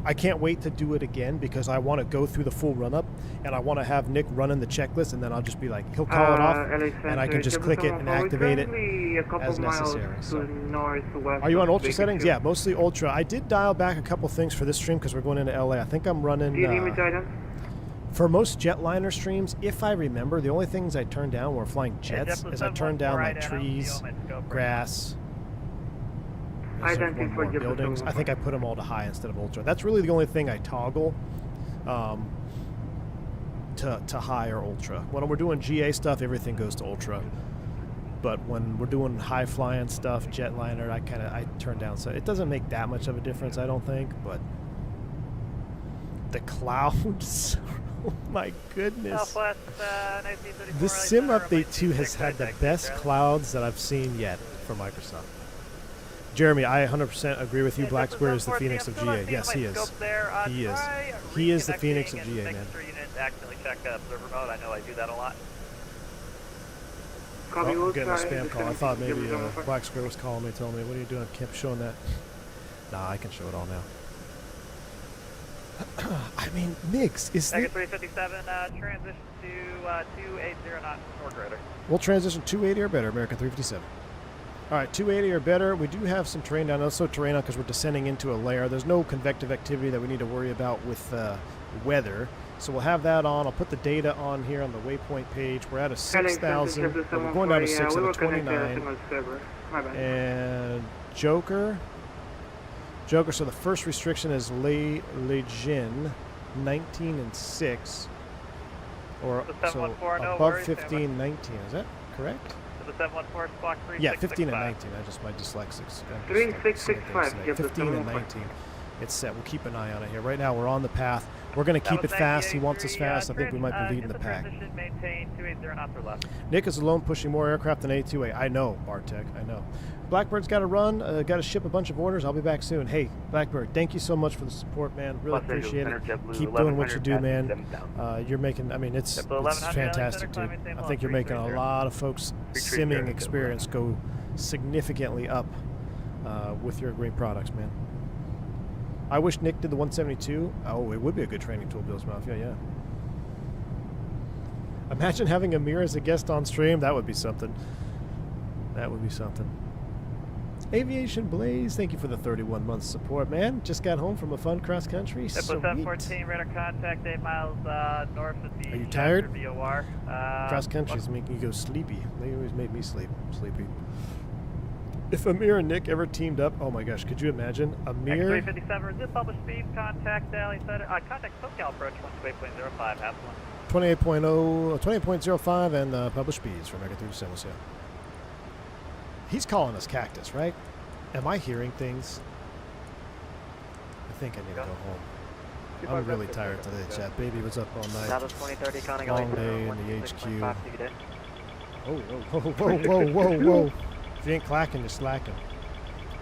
I can't wait to do it again because I want to go through the full run-up, and I want to have Nick running the checklist, and then I'll just be like, he'll call it off, and I can just click it and activate it as necessary. So. Are you on Ultra settings? Yeah, mostly Ultra. I did dial back a couple things for this stream because we're going into LA. I think I'm running... for most jetliner streams, if I remember, the only things I turned down were flying jets, is I turned down like trees, grass... more buildings. I think I put them all to high instead of ultra. That's really the only thing I toggle to high or ultra. When we're doing GA stuff, everything goes to ultra. But when we're doing high flying stuff, jetliner, I turn down. So it doesn't make that much of a difference, I don't think. But the clouds, oh my goodness! The Sim Update 2 has had the best clouds that I've seen yet for Microsoft. Jeremy, I 100% agree with you. Black Square is the Phoenix of GA. Yes, he is. He is. He is the Phoenix of GA, man. Accidentally check observer mode. I know I do that a lot. Oh, I'm getting a spam call. I thought maybe Black Square was calling me, telling me, what are you doing? I kept showing that. Nah, I can show it all now. I mean, Migs, is Tiger 357, transition to 280 knots or greater. We'll transition 280 or better, American 357. All right, 280 or better. We do have some terrain down. Also terrain on because we're descending into a layer. There's no convective activity that we need to worry about with weather. So we'll have that on. I'll put the data on here on the waypoint page. We're at a 6,000. We're going down to 6 at a 29. And Joker, so the first restriction is Legion, 19 and 6. Or so above 15, 19. Is that correct? The 714 Squawk 3665. Yeah, 15 and 19. I just, my dyslexics. 3665. 15 and 19. It's set. We'll keep an eye on it here. Right now, we're on the path. We're going to keep it fast. He wants us fast. I think we might be leading the pack. Maintain 280 knots or less. Nick is alone pushing more aircraft than A2A. I know, Bartek. I know. Blackbird's got to run. Got to ship a bunch of orders. I'll be back soon. Hey, Blackbird, thank you so much for the support, man. Really appreciate it. Keep doing what you do, man. You're making, I mean, it's fantastic, dude. I think you're making a lot of folks' simming experience go significantly up with your great products, man. I wish Nick did the 172. Oh, it would be a good training tool, Bill's Mouth. Yeah. Imagine having Amir as a guest on stream. That would be something. That would be something. Aviation Blaze, thank you for the 31 months support, man. Just got home from a fun cross country. Sweet. 714 radar contact 8 miles north of the. Are you tired? VOR. Cross country is making you go sleepy. They always make me sleepy. If Amir and Nick ever teamed up, oh my gosh, could you imagine? Amir. 357, is it published speed? Contact Alley Center. Contact SoCal approach 128.05, half 1. 28.05 and published speeds from Mega 377. He's calling us Cactus, right? Am I hearing things? I think I need to go home. I'm really tired today, chat. Baby was up all night. Long day in the HQ. Whoa. If you ain't clacking, you're slacking.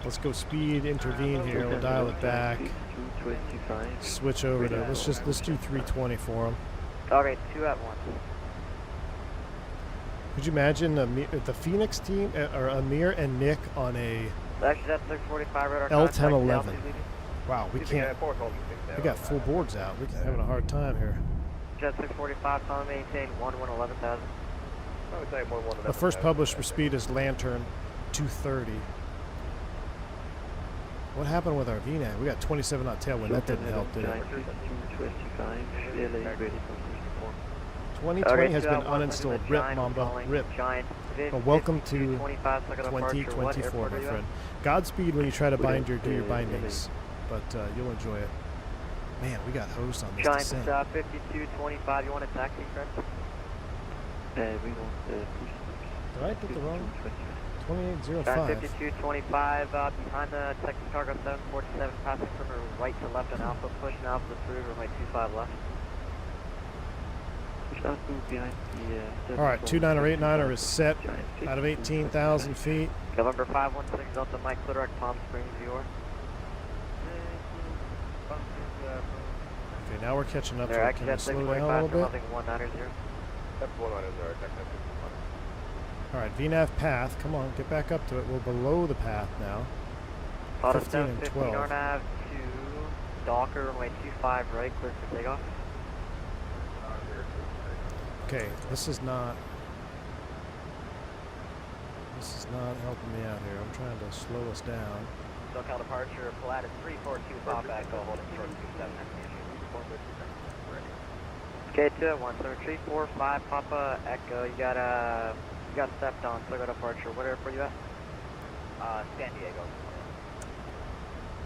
Let's go speed, intervene here. We'll dial it back. Switch over to, let's do 320 for him. Okay, 2 at 1. Could you imagine the Phoenix team, or Amir and Nick on a L1011? Wow, we can't. We got full boards out. We're having a hard time here. Jet 645, calling maintain 11,000. The first published speed is Lantern 230. What happened with our VNAV? We got 27 knot tailwind. That didn't help, did it? 2020 has been uninstalled. RIP, Mamba. RIP. Well, welcome to 2024, my friend. Godspeed when you try to do your bindings, but you'll enjoy it. Man, we got hosed on this descent. Giant 5225, you want a taxi, friend? Did I put the wrong? 2805. Giant 5225, behind the Texas Cargo 747, passing from the right to left on Alpha, pushing Alpha through, runway 25 left. Alright, 29089er is set out of 18,000 feet. November 516 Delta Mike, Clitorac, Palm Springs, York. Okay, now we're catching up, so They're can we exit slow down a little bit? 190. Alright, VNAV path, come on, get back up to it. We're below the path now. 15 and 12. RNAV to Docker, runway 25 right, clear for takeoff. Okay, this is not helping me out here. I'm trying to slow us down. SoCal departure, Pilatus 342, pop back, go holding short 27. Okay, 2-1, so 345, Papa Echo, you got stepped on, so go departure. What airport you at? San Diego.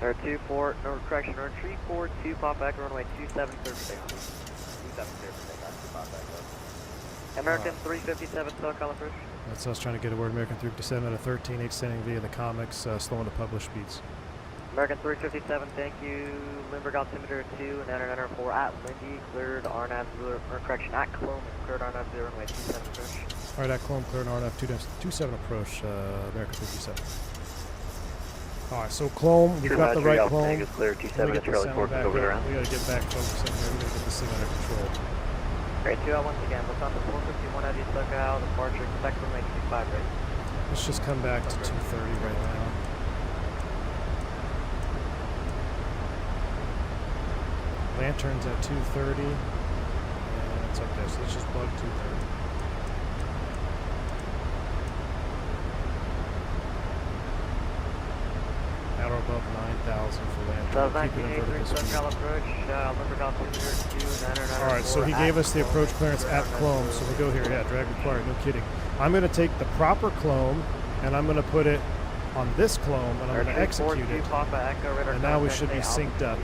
Or 24, no correction, or 342, Papa Echo, runway 27, clear for takeoff. 27 clear for takeoff, Papa Echo. American 357, SoCal approach. That's us trying to get a word. American 357 at a 13, extending via the comics, slowing to publish speeds. American 357, thank you. Lindbergh altimeter 2 and enter 4 at Lindy, cleared RNAV 0, or correction, at Cologne, cleared RNAV 0, runway 27 approach. Alright, at Cologne, cleared RNAV 27 approach, American 357. Alright, so Cologne, we've got the right Cologne. We gotta get back focused in here. We gotta get this thing under control. Great, 2 out once again. Look on the 451 heavy SoCal, departure, expect runway 25 right. Let's just come back to 230 right now. Lantern's at 230, and it's up there, so let's just plug 230. At or above 9,000 for lantern. Alright, so he gave us the approach clearance at Clone, so we'll go here. Yeah, drag required, no kidding. I'm going to take the proper clone, and I'm going to put it on this clone, and I'm going to execute it. And now we should be synced up.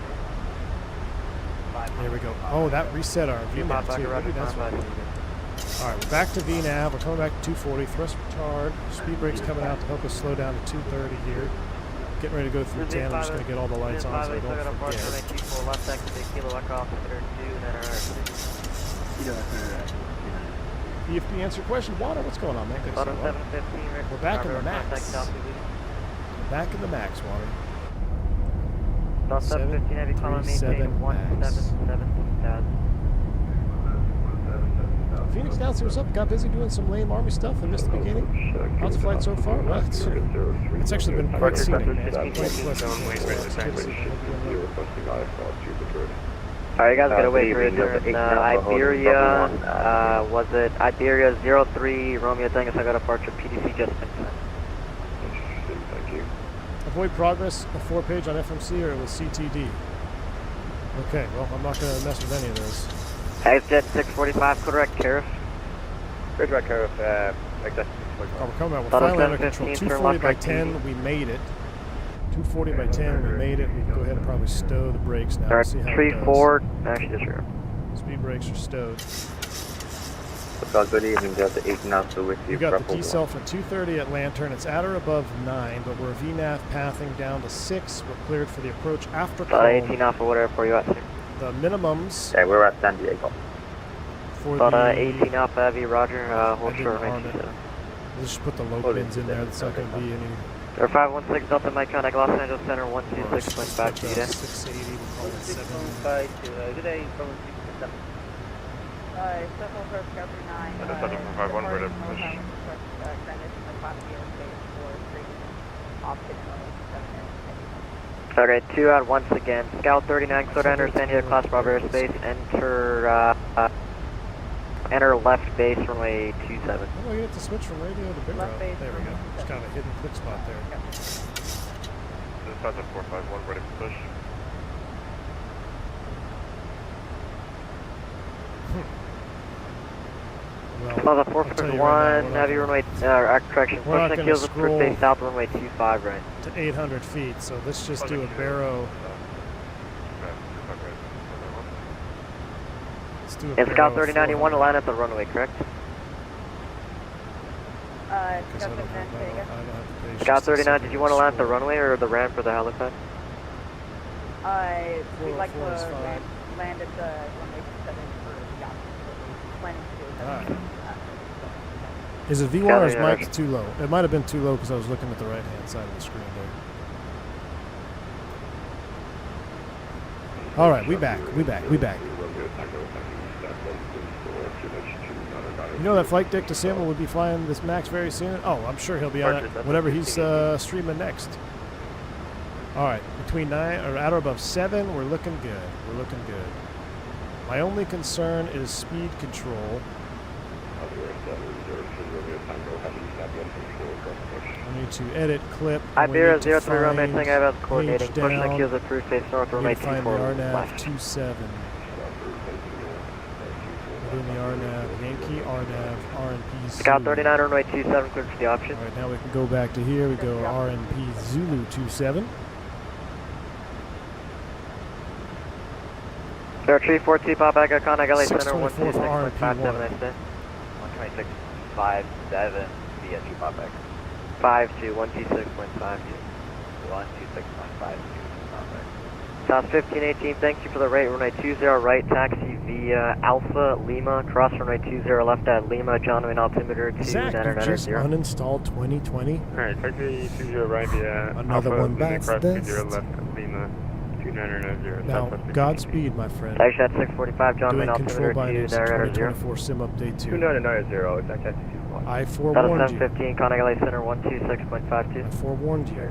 There we go. Oh, that reset our VNAV too. Maybe that's what we did. Alright, we're back to VNAV. We're coming back to 240. Thrust retard. Speed brake's coming out to help us slow down to 230 here. Getting ready to go through 10. I'm just going to get all the lights on so I don't forget. If you answer your question, Water, what's going on, man? Good to see you. We're back in the max. We're back in the max, Water. 737 max. Phoenix down, see what's up. Got busy doing some lame army stuff and missed the beginning. How's the flight so far? Well, it's actually been quite scenic, man. It's been quite pleasant. Alright, you guys gotta wait for it. Iberia, was it Iberia 03 Romeo Tango Tango departure, PDC just been sent. Thank you. Avoid progress, a 4-page on FMC or with CTD. Okay, well, I'm not going to mess with any of those. Exit 645, correct, Carif. Correct, Carif, exit 645. Oh, we're coming out. We're finally under control. 240 by 10, we made it. 240 by 10, we made it. We can go ahead and probably stow the brakes now. See how it does. Actually, just sure. Speed brakes are stowed. Good evening, Delta 8 now, so with you. We got the decel for 230 at Lantern. It's at or above 9, but we're VNAV pathing down to 6. We're cleared for the approach after Cologne. 18 off for what airport you at, sir? The minimums. Okay, we're at San Diego. For about the 18 off heavy, Roger. Hold short, Let's just put the low pins in there. That's not going to be any. Air 516 Delta Mike contact Los Angeles Center 126.5 feet. 680. We'll call it 7. Good day, from 67. Circle for Discovery 9. Center for 51, ready to push. Transition to Class B airspace for street option. Okay, 2 out once again. Scout 39, clear to enter San Diego Class Bravo airspace. Enter left base runway 27. How do I get to switch from radio to big route? There we go. It's kind of a hidden quick spot there. Lufthansa 451, ready for push. Well, Plaza 451, heavy runway, correction, we're not pushing the gonna heels of scroll cruise south runway 25 right. to 800 feet, so let's just do a barrow. Let's do a It's barrow Scout of 39, you want to 400. line up the runway, correct? Because Scout I don't 39, have Toga. the patience Scout to 39, sit did you here want to and line up the scroll. runway or the ramp for the helipad? We'd like to 404 is fine. land at the runway 7 for the option. Planning to do Alright. that. Is it V1 or is Mike too low? It might have been too low because I was looking at the right-hand side of the screen there. All right, we back. You know that flight deck to Samuel would be flying this MAX very soon? Oh, I'm sure he'll be on it whenever he's streaming next. All right, between 9 or at or above 7, we're looking good. My only concern is speed control. I need to edit clip. Iberia 03 runway, saying I was coordinating, pushing the down. heels of cruise face north runway Find the 24 RNAV left. 27. Within the RNAV, Yankee, RNAV, RNP, Scout Zulu. 39 runway 27, cleared for the option. All right, now we can go back to here. We go RNP Zulu 27. Sir, tree 42, pop back, contact LA Center 624 for 126.57, I say. 126.57 via True Pop back. 52, 126.52. 126.52 South 1518, thank you for the rate, runway 20 right, taxi via Alpha, Lima, cross runway 20 left at Lima, John Wayne altimeter Zach, you just 2990. uninstalled 2020. Alright, taxi 20 right via Another Alpha, one Lima, bites cross dust. 20 left at Lima, 2990. Now, Southwest Godspeed, my friend. Taxi at 645, John Doing Wayne control altimeter by names 2990. 2024 sim update 2. 2990, exact taxi 21. I South forewarned you. 715, contact LA Center I 126.52. forewarned you.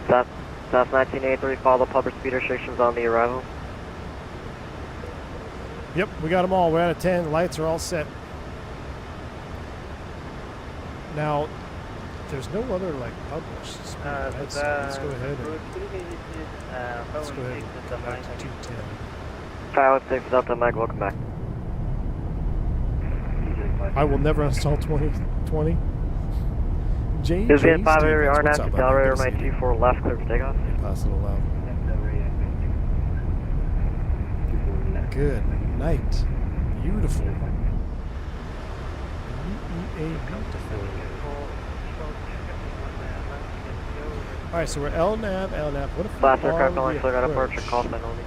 South 1983, follow the public speed restrictions on the arrival. Yep, we got them all. We're at a 10. Lights are all set. Now, there's no other like published speed, right? So let's go ahead and go back to 210. Pilot 6 Delta Mike, welcome back. I will never install 2020. James. This is 5 area Stevens, what's RNAV, up, accelerator buddy? runway 24 left, clear for takeoff. Pass it aloud. Good night. Beautiful. Beautiful. All right, so we're LNAV. What if we Last aircraft arm calling the clear out approach or approach? call sign only.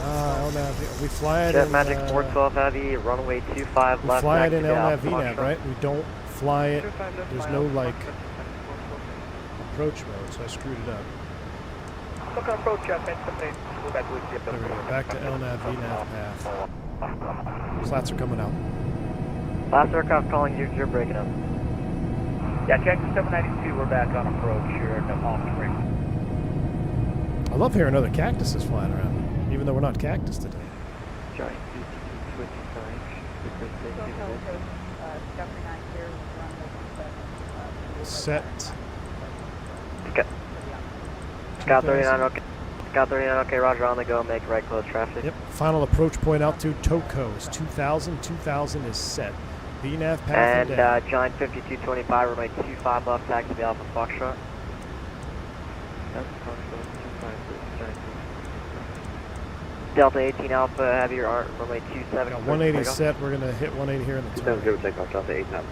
LNAV. We fly it Jet in. Magic 412 heavy, runway 25 We left. fly it in taxi to LNAV Alpha VNAV, Foxtrot. right? We don't fly it. There's no like approach mode, so I screwed it up. Look on approach, meant something. Go back to it. There we go. Back to LNAV VNAV path. Slats are coming out. Last aircraft calling you, you're breaking up. Yeah, check 792, we're back on approach here at the Palm Springs. I love hearing other cactuses flying around, even though we're not cactus today. Giant switch Don't tell us, Scout 39 here, runway 7. Set. Scout 39, okay. Scout 39, okay, roger, on the go, make right close traffic. Yep. Final approach point out to Tocos. 2000. 2000 is set. VNAV path And and down. Giant 5225, runway 25 left, taxi to Alpha Foxtrot. Delta 18 Alpha, have your runway 27. Got 180 set. We're gonna hit 180 here in the turn. 270 takeoff, Delta 8 now.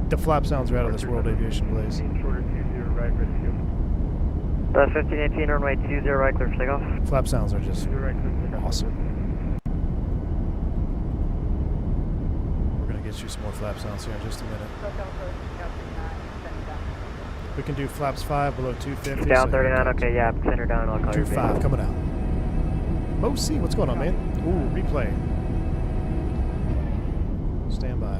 The flap sounds are out of this World Aviation Blaze. Shorter 20 right, ready to go. 1518, runway 20 right, clear for takeoff. Flap sounds are just Right, clear. awesome. We're gonna get you some more flap sounds here in just a minute. Hotel approach, Scout 39, sending down. We can do flaps 5 below 250. Down so here it 39, comes. okay, yeah, center down, I'll call you. 25 coming out. Moza, what's going on, man? Ooh, replay. Stand by.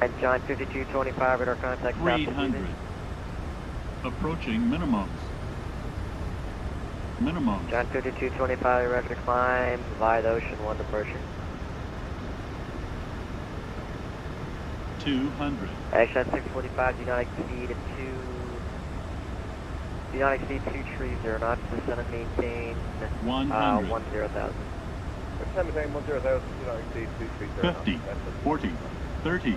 And John 5225 radar contact. 300. Approaching minimums. Minimums. John 5225 ready to climb via the ocean 1 departure. 200. Action 645, do not exceed 2 trees, 0 knots, descend and maintain 100. 10,000. Maintain 10,000, do not exceed 2 trees, 0 knots. 50, 40, 30,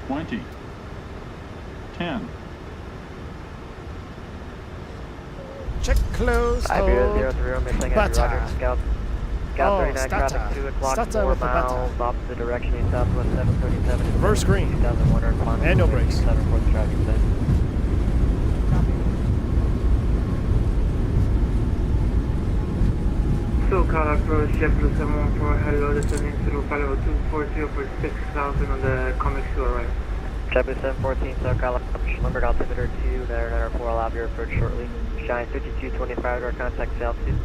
20, 10. Check close. Iberia 03, missing Bata. Roger, Scout. Scout 39 traffic 2 o'clock, Stata 4 with the miles, Bata. opposite direction, east southwest 737. Reverse green. 2100 climb. Manual brakes. 7 fourth traffic set. So call approach JetBlue 714, hello, descending through 50240 for 6,000 on the comic shore right. JetBlue 714, SoCal approach, Lundberg altimeter 2, 994, I'll have your approach shortly. Shine 5225, radar contact altitude.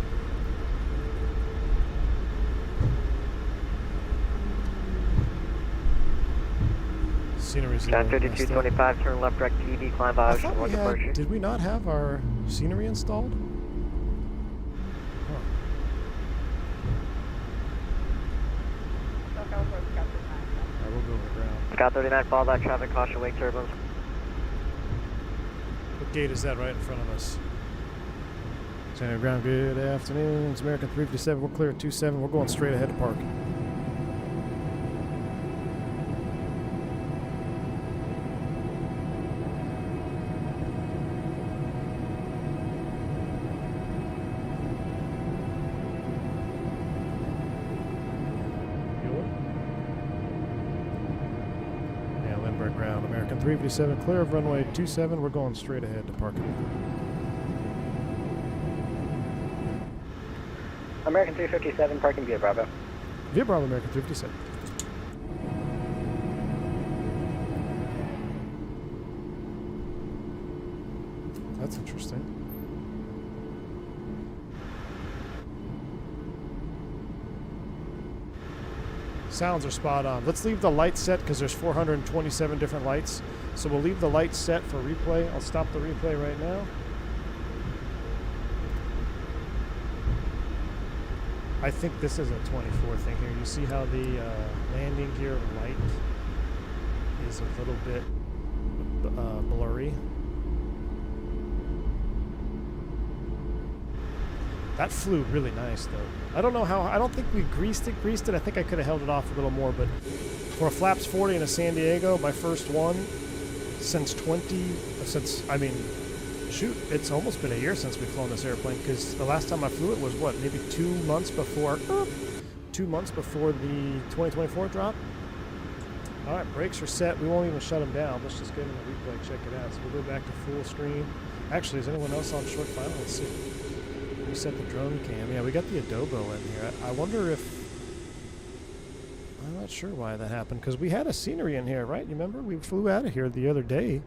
Scenery's Shine 5225, turn left direct TV, climb by I ocean thought 1 we had, departure. did we not have our scenery installed? So go for Scout 39. I will go over the ground. Scout 39, follow that traffic, caution, wake turbulence. What gate is that right in front of us? Center ground, good afternoon. It's American 357. We're clear at 27. We're going straight ahead to park. Yeah, Lindbergh ground. American 357, clear of runway 27. We're going straight ahead to parking. American 357, parking via Bravo. Via Bravo, American 357. That's interesting. Sounds are spot on. Let's leave the light set because there's 427 different lights. So we'll leave the light set for replay. I'll stop the replay right now. I think this is a 24 thing here. You see how the landing gear light is a little bit blurry. That flew really nice though. I don't know how, I don't think we greased it. I think I could have held it off a little more, but for a Flaps 40 in a San Diego, my first one since shoot, it's almost been a year since we've flown this airplane because the last time I flew it was what, maybe 2 months before the 2024 drop. All right, brakes are set. We won't even shut them down. Let's just get in the replay, check it out. So we'll go back to full screen. Actually, is anyone else on short final? Let's see. Reset the drone cam. Yeah, we got the adobo in here. I wonder if, I'm not sure why that happened because we had a scenery in here, right? You remember? We flew out of here the other day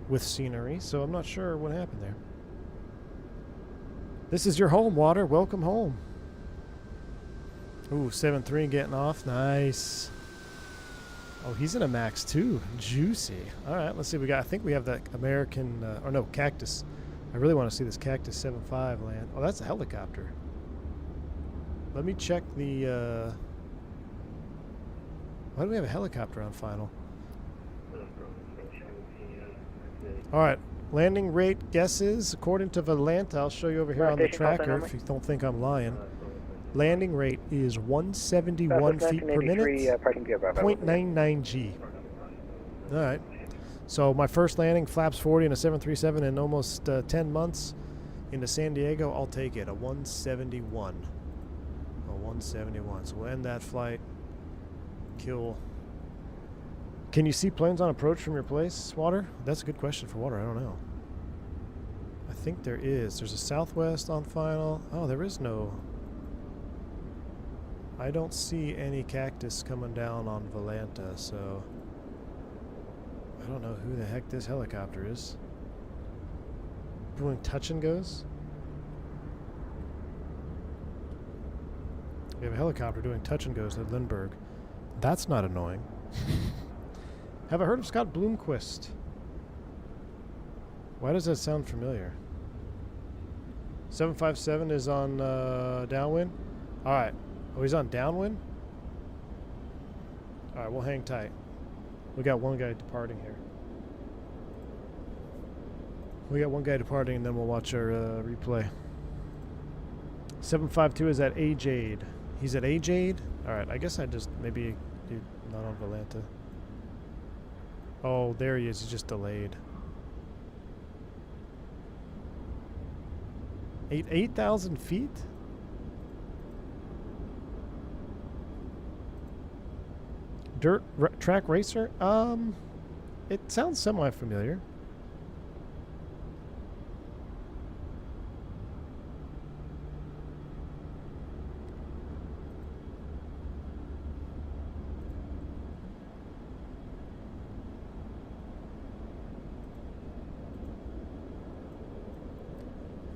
with scenery, so I'm not sure what happened there. This is your home, Water. Welcome home. Ooh, 7-3 getting off. Nice. Oh, he's in a Max 2. Juicy. All right, let's see. I think we have that American, or no, Cactus. I really want to see this Cactus 7.5 land. Oh, that's a helicopter. Let me check the, why do we have a helicopter on final? All right, landing rate guesses according to Volanta. I'll show you over here on the tracker if you don't think I'm lying. Landing rate is 171 feet per minute, 0.99 G. All right, so my first landing, Flaps 40 in a 737 in almost 10 months into San Diego. I'll take it, a 171. A 171. So we'll end that flight. Kill. Can you see planes on approach from your place, Water? That's a good question for Water. I don't know. I think there is. There's a Southwest on final. Oh, there is no. I don't see any Cactus coming down on Volanta, so I don't know who the heck this helicopter is. Doing touch and goes? We have a helicopter doing touch and goes at Lindbergh. That's not annoying. Have I heard of Scott Bloomquist? Why does that sound familiar? 757 is on downwind. All right. Oh, he's on downwind? All right, we'll hang tight. We got one guy departing here. We got one guy departing, and then we'll watch our replay. 752 is at Ajade. He's at Ajade? All right, I guess I just maybe not on Volanta. Oh, there he is. He's just delayed. 8,000 feet? Dirt track racer? It sounds semi-familiar.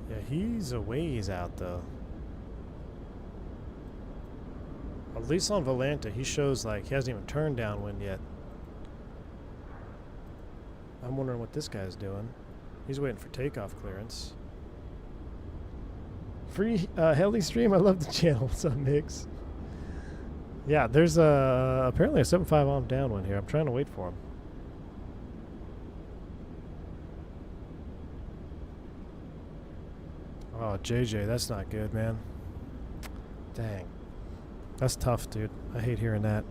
Yeah, he's a ways out though. At least on Volanta, he shows like he hasn't even turned downwind yet. I'm wondering what this guy's doing. He's waiting for takeoff clearance. Free heli stream. I love the channel. What's up, Mix? Yeah, there's apparently a 7.5 off downwind here. I'm trying to wait for him. Oh, JJ, that's not good, man. Dang. That's tough, dude. I hate hearing that.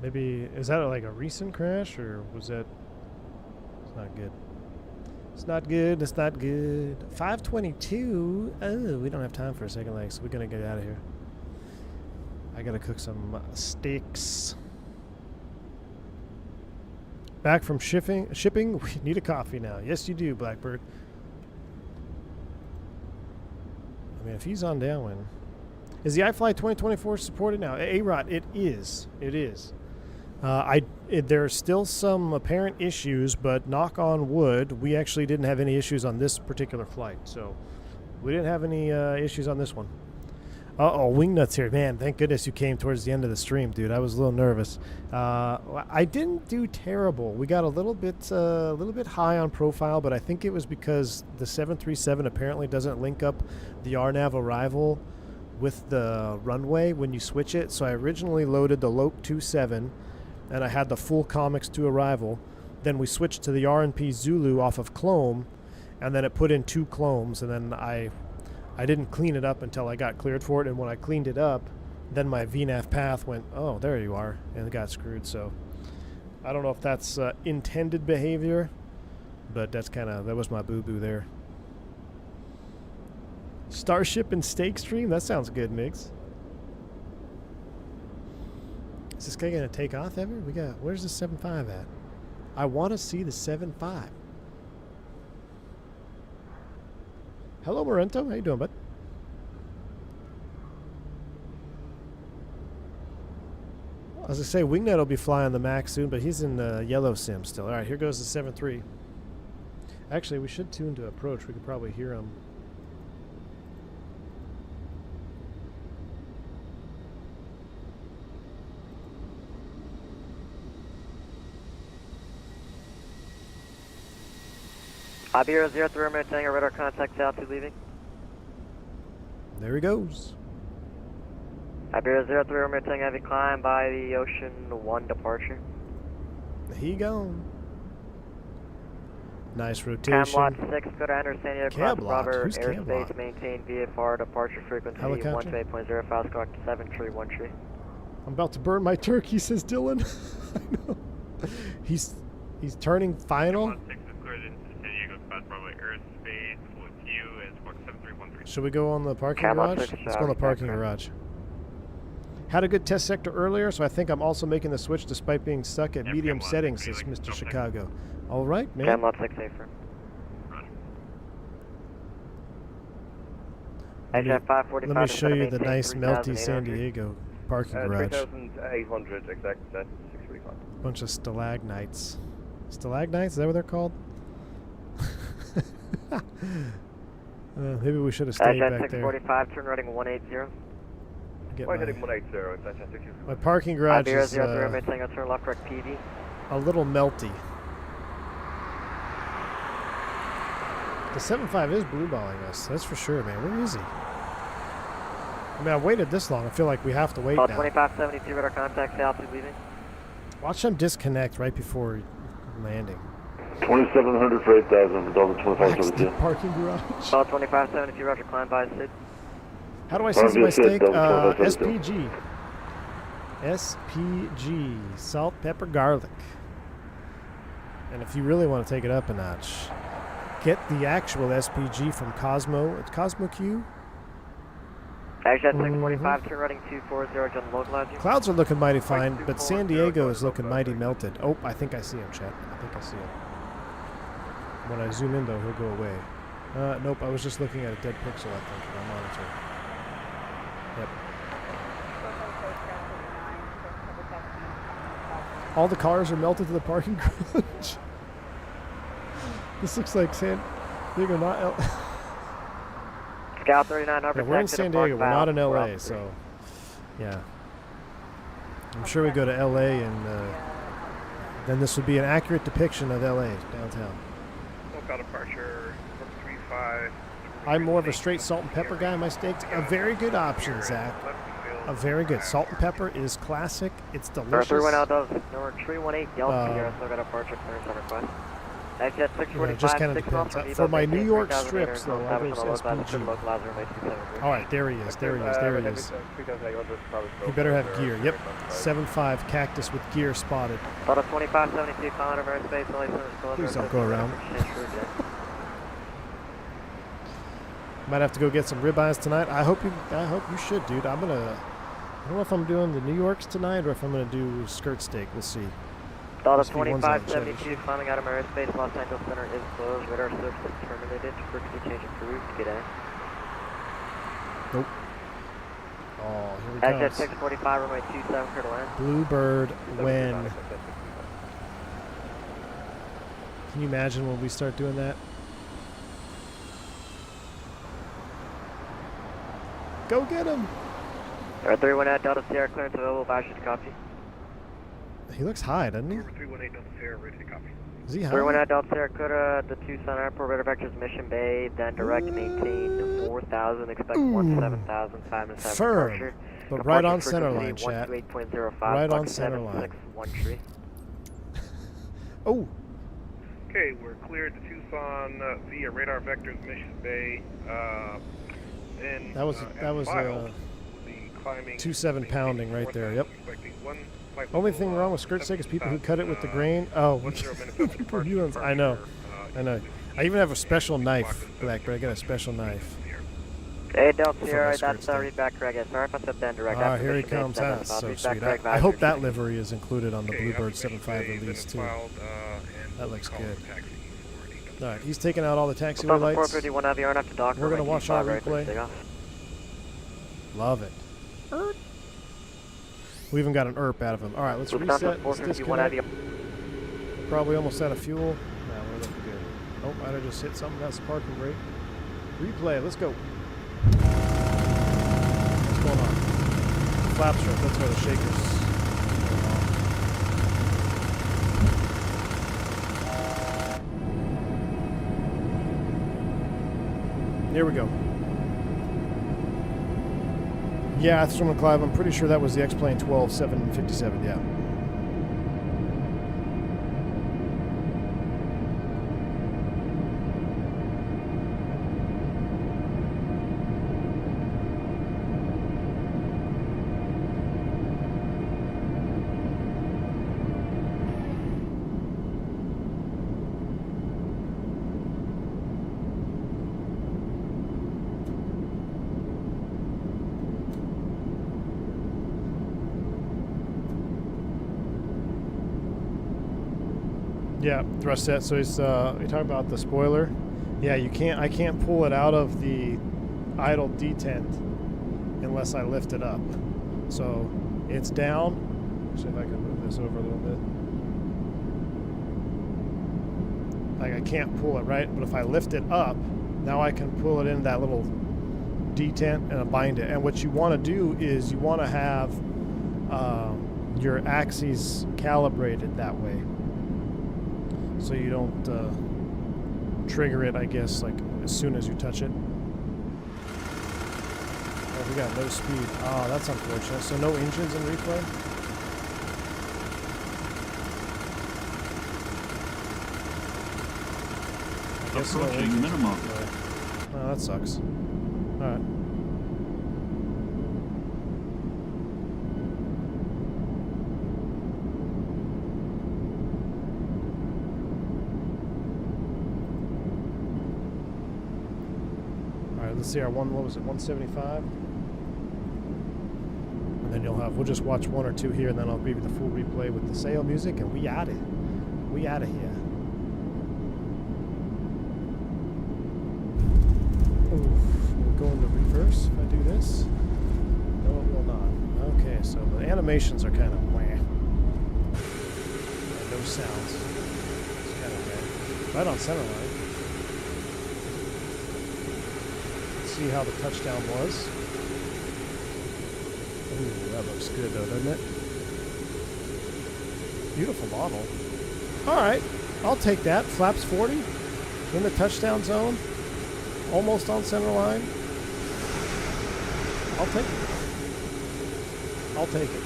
Maybe, is that like a recent crash, or was that... It's not good. It's not good. It's not good. 522. Oh, we don't have time for a second leg, so we're going to get out of here. I got to cook some steaks. Back from shipping. We need a coffee now. Yes, you do, Blackbird. I mean, if he's on downwind. Is the iFly 2024 supported now? A-Rot, it is. It is. There are still some apparent issues, but knock on wood, we actually didn't have any issues on this particular flight. So we didn't have any issues on this one. Uh-oh, Wingnuts here. Man, thank goodness you came towards the end of the stream, dude. I was a little nervous. I didn't do terrible. We got a little bit high on profile, but I think it was because the 737 apparently doesn't link up the RNAV arrival with the runway when you switch it. So I originally loaded the LOC 27, and I had the full comics to arrival. Then we switched to the RNP Zulu off of Clome, and then it put in 2 Clomes, and then I didn't clean it up until I got cleared for it, and when I cleaned it up, then my VNAV path went, oh, there you are, and it got screwed. So I don't know if that's intended behavior, but that was my boo-boo there. Starship and steak stream? That sounds good, Migs. Is this guy going to take off ever? Where's the 7.5 at? I want to see the 7.5. Hello, Morento. How you doing, bud? I was going to say, Wingnut will be flying the MAX soon, but he's in yellow sim still. All right, here goes the 7.3. Actually, we should tune to approach. We could probably hear him. Iberia 03, I'm telling radar contact altitude leaving. There he goes. Iberia 03, I'm telling heavy climb by the Ocean 1 departure. He gone. Nice rotation. Camelot 6, go to enter San Diego cross Bravo Who's airspace, Camelot? maintain VFR departure frequency Helicopter? 128.0, squawk 7 tree 1 tree. I'm about to burn my turkey, says Dylan. I know. He's turning final. Should we go on the parking garage? Let's go on the parking garage. Had a good test sector earlier, so I think I'm also making the switch despite being stuck at medium settings, says Mr. Chicago. All right, man. Camelot 6 safer. Let me show you the nice melty San Diego parking garage. 3,800 exact set, 635. Bunch of stalagmites. Stalagmites? Is that what they're called? Maybe we should have stayed back there. 645, turn running 180. Get Flight heading 180, attention 62. my parking garage is 003, maintaining a turn left, correct PV. a little melty. The 75 is blue balling us, that's for sure, man. Where is he? I mean, I've waited this long. I feel like we have to wait now. 2572 radar contact, altitude leaving. Watch them disconnect right before landing. 2700 for 8000 for Delta 2572. Parking garage. 2572, roger, climb by Sid. How do I season my steak? SPG. SPG. Salt, pepper, garlic. And if you really want to take it up a notch, get the actual SPG from Cosmo. It's Cosmo Q. Actually, at 645, turn running 240, John localizer. Clouds are looking mighty fine, but San Diego is looking mighty melted. Oh, I think I see him, chat. I think I see him. When I zoom in, though, he'll go away. Nope, I was just looking at a dead pixel, I think, on my monitor. Yep. All the cars are melted to the parking garage. This looks like San Diego, not L. Scout 39, Yeah, we're in San Diego. We're not in LA, so yeah. I'm sure we go to LA, and then this would be an accurate depiction of LA downtown. Local departure 35. I'm more of a straight salt and pepper guy. My steaks, a very good option, Zach. A very good salt and pepper is classic. It's delicious. 3-1 out of number 318 Delta Sierra, so got a departure clearance on request. Exit 645, just kind of depends. For my New York strips, though, I go SPG. All right, there he is. There he is. There he is. He better have gear. Yep, 7.5 Cactus with gear spotted. Thought of 2572, calling over airspace, only Please don't go around. Might have to go get some ribeyes tonight. I hope you should, dude. I don't know if I'm doing the New Yorks tonight or if I'm gonna do skirt steak. We'll see. Thought of 2572, climbing out of my airspace, Los Angeles Center is closed. Radar service is terminated. Frequency change approved. Get in. Nope. Oh, here we go. Exit 645, runway 27, clear to land. Bluebird when? Can you imagine when we start doing that? Go get him! Alright, 3-1 out, Delta Sierra, clearance available, Bash to copy. He looks high, doesn't he? 318 Delta Sierra, ready to copy. Is he high? 3-1 out, Delta Sierra, Coda, the Tucson Airport, radar vectors, Mission Bay, then direct, maintain 4,000, expect 17,000, 5 to 7 firm, departure. but right on center line, chat. 128.05, Right on center line. 1 tree. Oh! Okay, we're cleared to Tucson via radar vectors, Mission Bay. That was 2.7 pounding right there. Yep. Only thing wrong with skirt steak is people who cut it with the grain. Oh, I know. I even have a special knife, Blackbird. I got a special knife. Hey, Delta Sierra, that's readback correct. Sorry if I said then direct. Ah, here he comes. That's so sweet. I hope that livery is included on the Bluebird 75 release too. That looks good. All right, he's taking out all the taxiway lights. 451 out the RNF to dock. We're gonna watch our replay. Love it. We even got an ERP out of him. All right, let's reset. Let's disconnect. Probably almost out of fuel. No, we're looking good. Oh, might have just hit something. That's the parking brake. Replay. Let's go. What's going on? Flap strip. That's where the shakers. Here we go. Yeah, that's from Clive. I'm pretty sure that was the X-Plane 12757, yeah. Yeah, thrust set. So he's you talking about the spoiler? Yeah, you can't. I can't pull it out of the idle detent unless I lift it up. So it's down. See if I can move this over a little bit. Like I can't pull it right, but if I lift it up, now I can pull it in that little detent and a bind it. And what you want to do is you want to have your axes calibrated that way, so you don't trigger it, I guess, like as soon as you touch it. Oh, we got no speed. Oh, that's unfortunate. So no engines in replay? I guess no engines. Minimum. Oh, that sucks. Alright. Let's see, our what was it, 175? And then we'll just watch one or two here, and then I'll give you the full replay with the sail music, and we out of here. Oof, we'll go into reverse if I do this. No, it will not. Okay, so the animations are kind of wah. No sounds. It's kind of bad. Right on center line. See how the touchdown was. Ooh, that looks good though, doesn't it? Beautiful model. Alright, I'll take that. Flaps 40 in the touchdown zone. Almost on center line. I'll take it.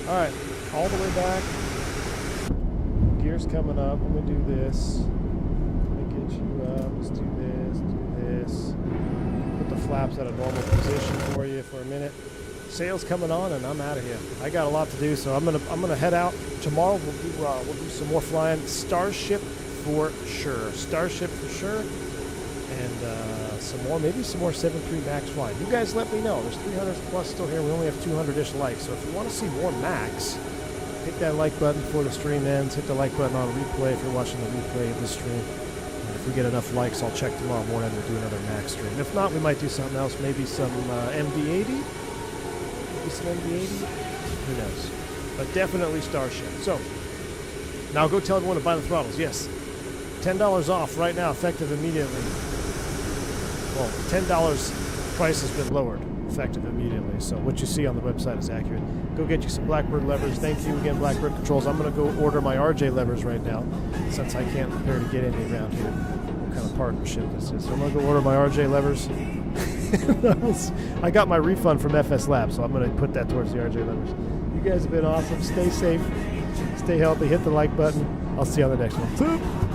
Alright, all the way back. Gears coming up. Let me do this. Let me get you up. Let's do this. Put the flaps at a normal position for you for a minute. Sail's coming on, and I'm out of here. I got a lot to do, so I'm gonna head out. Tomorrow we'll do some more flying. Starship for sure. And maybe some more 7.3 Max flying. You guys let me know. There's 300 plus still here. We only have 200-ish likes. So if you want to see more Max, hit that like button before the stream ends. Hit the like button on replay if you're watching the replay of the stream. If we get enough likes, I'll check tomorrow morning to do another Max stream. If not, we might do something else. Maybe some MD-80? Who knows? But definitely Starship. So, now go tell everyone to buy the throttles. Yes. $10 off right now, effective immediately. Well, $10 price has been lowered, effective immediately. So what you see on the website is accurate. Go get you some Blackbird levers. Thank you again, Blackbird Controls. I'm going to go order my RJ levers right now, since I can't prepare to get any around here. What kind of partnership this is. So I'm going to go order my RJ levers. I got my refund from FS Labs, so I'm going to put that towards the RJ levers. You guys have been awesome. Stay safe. Stay healthy. Hit the like button. I'll see you on the next one.